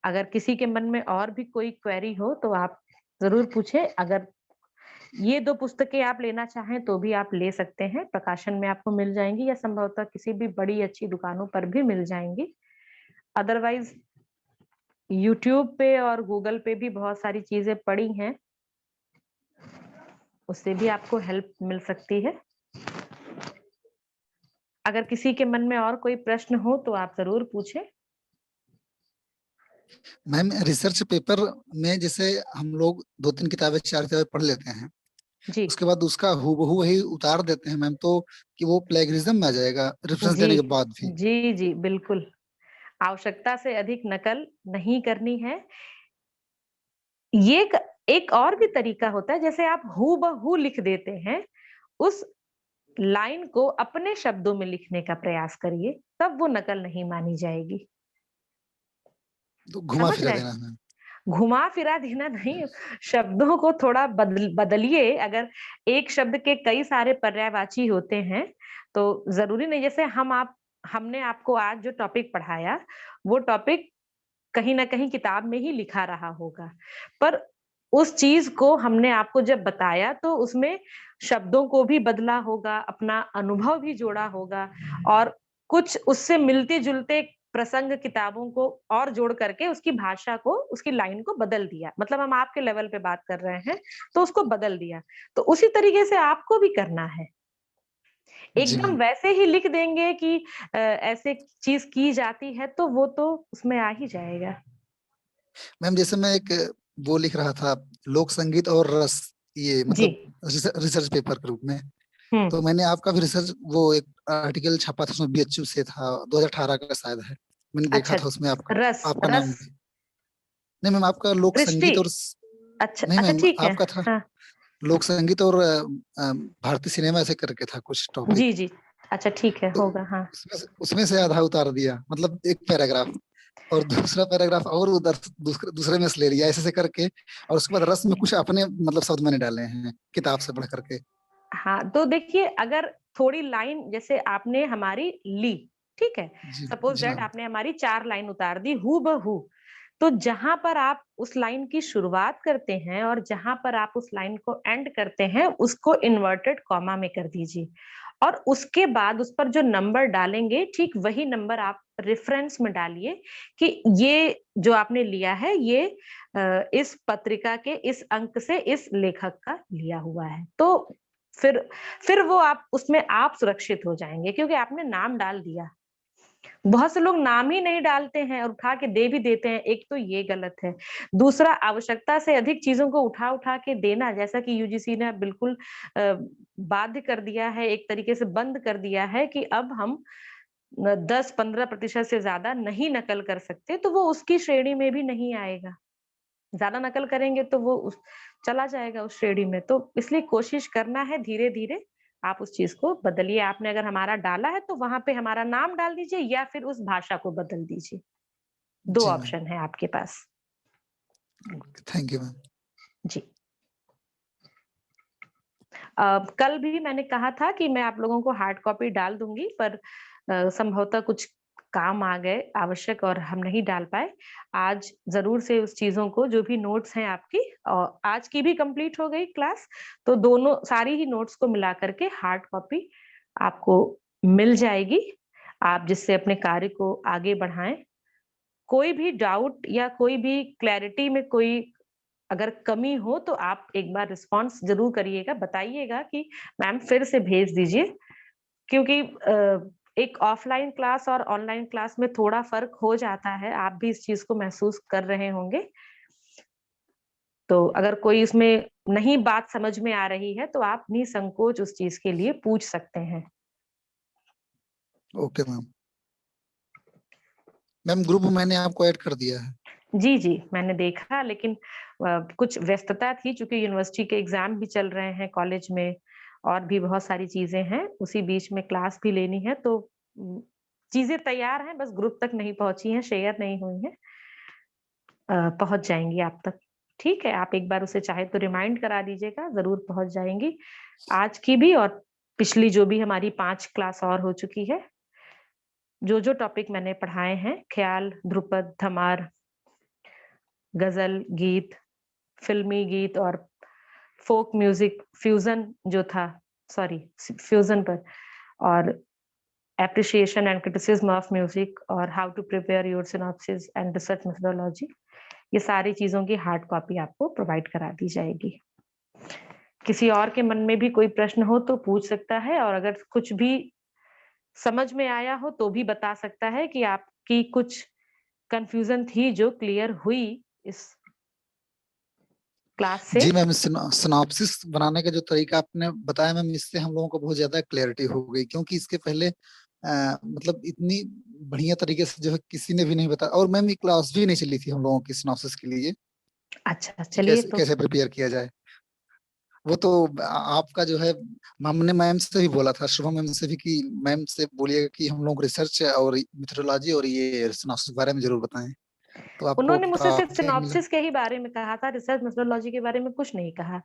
अगर किसी के मन में और भी कोई क्वेरी हो तो आप ज़रूर पूछें। अगर ये 2 पुस्तकें आप लेना चाहें तो भी आप ले सकते हैं, प्रकाशन में आपको मिल जाएँगी या संभवतः किसी भी बड़ी अच्छी दुकानों पर भी मिल जाएँगी। अदरवाइज़ यूट्यूब पे और गूगल पे भी बहुत सारी चीज़ें पड़ी हैं, उससे भी आपको हेल्प मिल सकती है। अगर किसी के मन में और कोई प्रश्न हो तो आप ज़रूर पूछें। मैम, रिसर्च पेपर में जैसे हम लोग 2-3 किताबें 4 किताबें पढ़ लेते हैं, जी, उसके बाद उसका हूबहू वही उतार देते हैं मैम, तो कि वो प्लेगरिज्म में आ जाएगा रेफरेंस जी, देने के बाद भी? जी, बिल्कुल। आवश्यकता से अधिक नकल नहीं करनी है। ये क एक और भी तरीका होता है, जैसे आप हूबहू लिख देते हैं, उस लाइन को अपने शब्दों में लिखने का प्रयास करिए, तब वो नकल नहीं मानी जाएगी। तो घुमा समझ फिरा रहे देना हैं? है। घुमा फिरा देना नहीं, शब्दों को थोड़ा बदलिए। अगर एक शब्द के कई सारे पर्यायवाची होते हैं, तो ज़रूरी नहीं, जैसे हमने आपको आज जो टॉपिक पढ़ाया, वो टॉपिक कहीं न कहीं किताब में ही लिखा रहा होगा। पर उस चीज़ को हमने आपको जब बताया, तो उसमें शब्दों को भी बदला होगा, अपना अनुभव भी जोड़ा होगा और कुछ उससे मिलते-जुलते प्रसंग किताबों को और जोड़ करके उसकी भाषा को, उसकी लाइन को बदल दिया। मतलब हम आपके लेवल पे बात कर रहे हैं, तो उसको बदल दिया। तो उसी तरीके से आपको भी करना है। जी एकदम मैम। वैसे ही लिख देंगे कि ऐसे चीज़ की जाती है, तो वो तो उसमें आ ही जाएगा। मैम जैसे मैं एक वो लिख रहा था, लोक संगीत और रस, ये जी। मतलब रिसर्च पेपर के रूप में। हुँ। तो मैंने आपका भी रिसर्च, वो एक आर्टिकल छपा था उसमें, बीएचयू से था, 2018 का शायद है। मैंने देखा अच्छा, था उसमें आपका रस आपका नाम रस भी। नहीं मैम, आपका लोक सृष्टि। संगीत और अच्छा, नहीं अच्छा मैम, ठीक है। आपका था हाँ, लोक संगीत और भारतीय सिनेमा ऐसे करके था कुछ जी, टॉपिक। जी। अच्छा ठीक है, तो होगा, हाँ। उसमें से आधा उतार दिया, मतलब एक पैराग्राफ, और दूसरा पैराग्राफ और उधर दूसरे में से ले लिया, ऐसे ऐसे करके। और उसके बाद रस में कुछ अपने मतलब शब्द मैंने डाले हैं किताब से पढ़ करके। हाँ, तो देखिए, अगर थोड़ी लाइन जैसे आपने हमारी ली, ठीक है? जी सपोज़ जी दैट मैम। आपने हमारी 4 लाइन उतार दी हूबहू। तो जहाँ पर आप उस लाइन की शुरुआत करते हैं और जहाँ पर आप उस लाइन को एंड करते हैं, उसको इन्वर्टेड कॉमा में कर दीजिए। और उसके बाद उस पर जो नंबर डालेंगे, ठीक वही नंबर आप रेफ़रेंस में डालिए कि ये जो आपने लिया है, ये इस पत्रिका के इस अंक से इस लेखक का लिया हुआ है। तो फिर फिर वो आप उसमें आप सुरक्षित हो जाएँगे, क्योंकि आपने नाम डाल दिया। बहुत से लोग नाम ही नहीं डालते हैं और उठा के दे भी देते हैं, एक तो ये गलत है। दूसरा, आवश्यकता से अधिक चीज़ों को उठा-उठा के देना, जैसा कि यूजीसी ने बिल्कुल बाध्य कर दिया है, एक तरीके से बंद कर दिया है कि अब हम 10-15% से ज़्यादा नहीं नकल कर सकते, तो वो उसकी श्रेणी में भी नहीं आएगा। ज़्यादा नकल करेंगे तो वो उस चला जाएगा उस श्रेणी में। तो इसलिए कोशिश करना है, धीरे-धीरे आप उस चीज़ को बदलिए। आपने अगर हमारा डाला है तो वहाँ पे हमारा नाम डाल दीजिए या फिर उस भाषा को बदल दीजिए। 2 जी मैम। ऑप्शन है आपके पास। Thank you ma'am. जी। कल भी मैंने कहा था कि मैं आप लोगों को हार्ड कॉपी डाल दूँगी, पर संभवतः कुछ काम आ गए आवश्यक और हम नहीं डाल पाए। आज ज़रूर से उस चीज़ों को, जो भी नोट्स हैं आपकी, आज की भी कंप्लीट हो गई क्लास, तो दोनों सारी ही नोट्स को मिला कर के हार्ड कॉपी आपको मिल जाएगी। आप जिससे अपने कार्य को आगे बढ़ाएँ। कोई भी डाउट या कोई भी क्लैरिटी में कोई अगर कमी हो तो आप एक बार रिस्पॉन्स ज़रूर करिएगा, बताइएगा कि मैम फिर से भेज दीजिए, क्योंकि एक ऑफलाइन क्लास और ऑनलाइन क्लास में थोड़ा फ़र्क हो जाता है, आप भी इस चीज़ को महसूस कर रहे होंगे। तो अगर कोई इसमें नहीं बात समझ में आ रही है, तो आप निसंकोच उस चीज़ के लिए पूछ सकते हैं। Okay ma'am. मैम ग्रुप में मैंने आपको ऐड कर दिया है। जी, जी, मैंने देखा, लेकिन कुछ व्यस्तता थी, चूँकि यूनिवर्सिटी के एग्ज़ाम भी चल रहे हैं कॉलेज में और भी बहुत सारी चीज़ें हैं, उसी बीच में क्लास भी लेनी है, तो चीज़ें तैयार हैं, बस ग्रुप तक नहीं पहुँची हैं, शेयर नहीं हुई हैं। पहुँच जाएँगी आप तक। ठीक है, आप एक बार उसे चाहे तो रिमाइंड करा दीजिएगा, ज़रूर पहुँच जाएँगी। आज की भी और पिछली जो भी हमारी 5 क्लास और हो चुकी है, जो-जो टॉपिक मैंने पढ़ाए हैं, ख़्याल, ध्रुपद, धमार, गज़ल, गीत, फ़िल्मी गीत और फ़ोक म्यूज़िक फ्यूज़न जो था, सॉरी, फ्यूज़न पर, और appreciation and criticism of music और how to prepare your synopsis and research methodology, ये सारी चीज़ों की हार्ड कॉपी आपको प्रोवाइड करा दी जाएगी। किसी और के मन में भी कोई प्रश्न हो तो पूछ सकता है, और अगर कुछ भी समझ में आया हो तो भी बता सकता है कि आपकी कुछ कन्फ्यूज़न थी जो क्लियर हुई इस क्लास से। जी मैम, सिनॉप्सिस बनाने का जो तरीका आपने बताया मैम, इससे हम लोगों को बहुत ज्यादा क्लैरिटी हो गई, क्योंकि इसके पहले मतलब इतनी बढ़िया तरीके से जो है किसी ने भी नहीं बताया, और मैम ये क्लास भी नहीं चली थी हम लोगों की सिनॉप्सिस के लिए। अच्छा, कि चलिए कैसे तो कैसे प्रिपेयर किया जाए। वो तो आपका जो है, हमने मैम से भी बोला था, शुभम मैम से भी, कि मैम से बोलिएगा कि हम लोग रिसर्च और मेथोडोलॉजी और ये सिनॉप्सिस के बारे में जरूर बताएं। तो आपको उन्होंने मुझसे सिर्फ काफी मिला। सिनॉप्सिस के ही बारे में कहा था, रिसर्च मेथोडोलॉजी के बारे में कुछ नहीं कहा।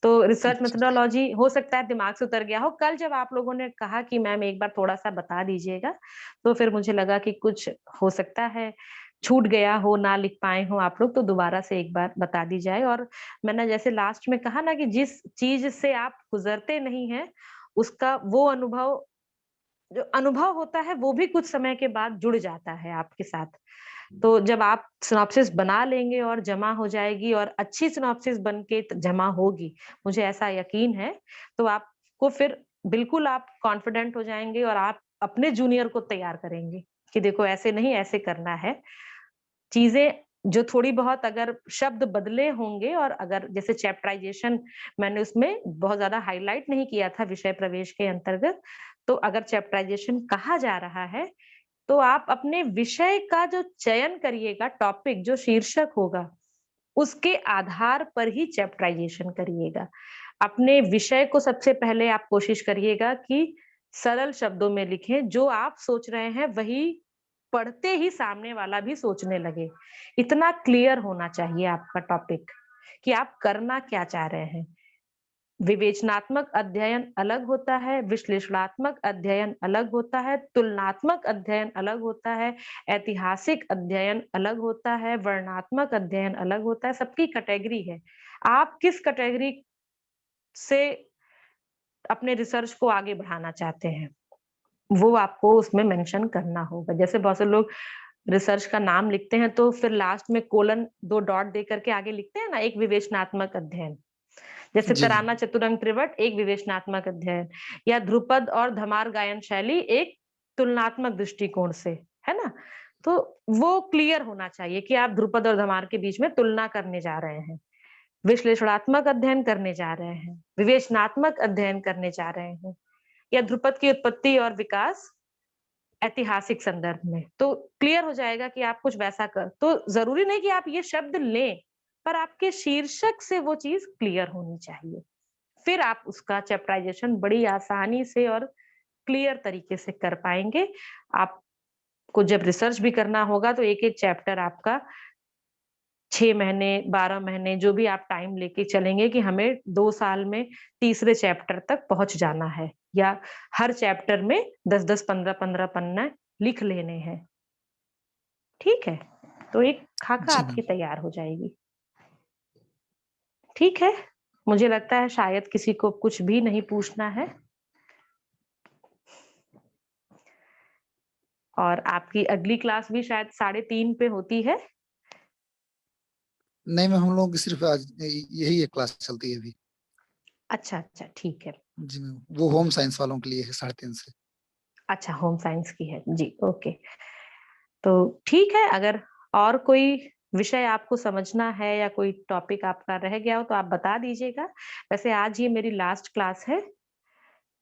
तो रिसर्च अच्छा। मेथोडोलॉजी हो सकता है दिमाग से उतर गया हो। कल जब आप लोगों ने कहा कि मैम एक बार थोड़ा-सा बता दीजिएगा, तो फिर मुझे लगा कि कुछ हो सकता है छूट गया हो, ना लिख पाए हो आप लोग, तो दोबारा से एक बार बता दी जाए। और मैंने जैसे लास्ट में कहा ना कि जिस चीज़ से आप गुज़रते नहीं हैं, उसका वो अनुभव जो अनुभव होता है, वो भी कुछ समय के बाद जुड़ जाता है आपके साथ। तो जब आप सिनॉप्सिस बना लेंगे और जमा हो जाएगी और अच्छी सिनॉप्सिस बन के जमा होगी, मुझे ऐसा यकीन है, तो आपको फिर बिल्कुल आप कॉन्फिडेंट हो जाएँगे और आप अपने जूनियर को तैयार करेंगे कि देखो ऐसे नहीं, ऐसे करना है। चीज़ें जो थोड़ी बहुत अगर शब्द बदले होंगे और अगर जैसे चैप्टराइज़ेशन मैंने उसमें बहुत ज़्यादा हाइलाइट नहीं किया था विषय प्रवेश के अंतर्गत, तो अगर चैप्टराइज़ेशन कहा जा रहा है, तो आप अपने विषय का जो चयन करिएगा, टॉपिक जो शीर्षक होगा, उसके आधार पर ही चैप्टराइज़ेशन करिएगा। अपने विषय को सबसे पहले आप कोशिश करिएगा कि सरल शब्दों में लिखें, जो आप सोच रहे हैं वही पढ़ते ही सामने वाला भी सोचने लगे। इतना क्लियर होना चाहिए आपका टॉपिक कि आप करना क्या चाह रहे हैं। विवेचनात्मक अध्ययन अलग होता है, विश्लेषणात्मक अध्ययन अलग होता है, तुलनात्मक अध्ययन अलग होता है, ऐतिहासिक अध्ययन अलग होता है, वर्णनात्मक अध्ययन अलग होता है, सबकी कैटेगरी है। आप किस कैटेगरी से अपने रिसर्च को आगे बढ़ाना चाहते हैं, वो आपको उसमें मेंशन करना होगा। जैसे बहुत से लोग रिसर्च का नाम लिखते हैं तो फिर लास्ट में कोलन 2 डॉट दे करके आगे लिखते हैं ना, एक विवेचनात्मक अध्ययन। जैसे जी जी। तराना चतुरंग त्रिवट एक विवेचनात्मक अध्ययन या ध्रुपद और धमार गायन शैली एक तुलनात्मक दृष्टिकोण से, है ना? तो वो क्लियर होना चाहिए कि आप ध्रुपद और धमार के बीच में तुलना करने जा रहे हैं, विश्लेषणात्मक अध्ययन करने जा रहे हैं, विवेचनात्मक अध्ययन करने जा रहे हैं या ध्रुपद की उत्पत्ति और विकास ऐतिहासिक संदर्भ में। तो क्लियर हो जाएगा कि आप कुछ वैसा कर तो ज़रूरी नहीं कि आप ये शब्द लें, पर आपके शीर्षक से वो चीज़ क्लियर होनी चाहिए। फिर आप उसका चैप्टराइज़ेशन बड़ी आसानी से और क्लियर तरीके से कर पाएँगे। आपको जब रिसर्च भी करना होगा तो एक-एक चैप्टर आपका 6 महीने, 12 महीने जो भी आप टाइम लेके चलेंगे कि हमें 2 साल में तीसरे चैप्टर तक पहुँच जाना है या हर चैप्टर में 10-10, 15-15 पन्ने लिख लेने हैं। ठीक है? तो एक खाका जी आपकी मैम। तैयार हो जाएगी। ठीक है? मुझे लगता है शायद किसी को कुछ भी नहीं पूछना है और आपकी अगली क्लास भी शायद 3:30 पे होती है। नहीं मैम, हम लोग की सिर्फ आज यही एक क्लास चलती है अभी। अच्छा, अच्छा, ठीक है। जी मैम, वो होम साइंस वालों के लिए है 3:30 से। अच्छा, होम साइंस की है। जी, ओके। तो ठीक है, अगर और कोई विषय आपको समझना है या कोई टॉपिक आपका रह गया हो तो आप बता दीजिएगा। वैसे आज ये मेरी लास्ट क्लास है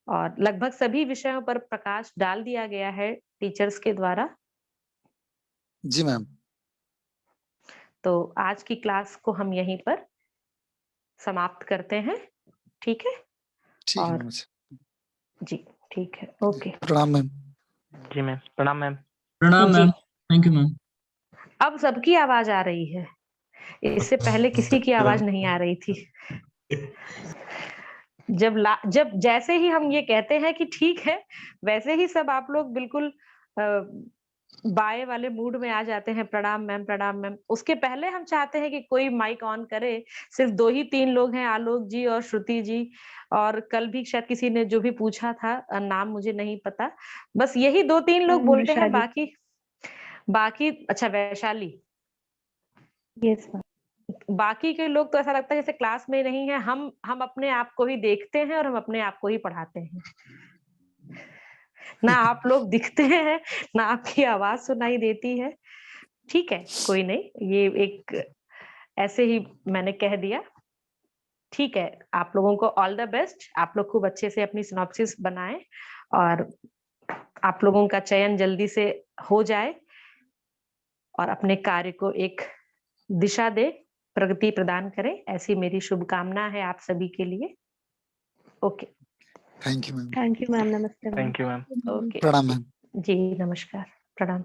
और लगभग सभी विषयों पर प्रकाश डाल दिया गया है टीचर्स के द्वारा। जी मैम। तो आज की क्लास को हम यहीं पर समाप्त करते हैं, ठीक है? ठीक है और मैम। अच्छा। जी, ठीक है, जी, ओके। प्रणाम मैम। जी मैम, प्रणाम मैम। प्रणाम जी, मैम। Thank you ma'am. अब सबकी आवाज़ आ रही है। इससे पहले किसी की आवाज़ नहीं आ रही थी। जब जैसे ही हम ये कहते हैं कि ठीक है, वैसे ही सब आप लोग बिल्कुल बाय वाले मूड में आ जाते हैं, प्रणाम मैम, प्रणाम मैम। उसके पहले हम चाहते हैं कि कोई माइक ऑन करे, सिर्फ 2 ही 3 लोग हैं, आलोक जी और श्रुति जी और कल भी शायद किसी ने जो भी पूछा था नाम मुझे नहीं पता। बस यही 2-3 लोग बोलते हैं, वैशाली। बाकी बाकी अच्छा वैशाली, यस मैम। बाकी के लोग तो ऐसा लगता है जैसे क्लास में नहीं है, हम अपने आप को ही देखते हैं और हम अपने आप को ही पढ़ाते हैं। ना आप लोग दिखते हैं, ना आपकी आवाज़ सुनाई देती है। ठीक है, कोई नहीं, ये एक ऐसे ही मैंने कह दिया। ठीक है, आप लोगों को ऑल द बेस्ट। आप लोग खूब अच्छे से अपनी सिनॉप्सिस बनाएँ और आप लोगों का चयन जल्दी से हो जाए और अपने कार्य को एक दिशा दे, प्रगति प्रदान करे, ऐसी मेरी शुभकामना है आप सभी के लिए। Okay, thank you ma'am. Thank you ma'am, नमस्ते ma'am. Thank you ma'am. Okay, प्रणाम मैम। जी नमस्कार, प्रणाम।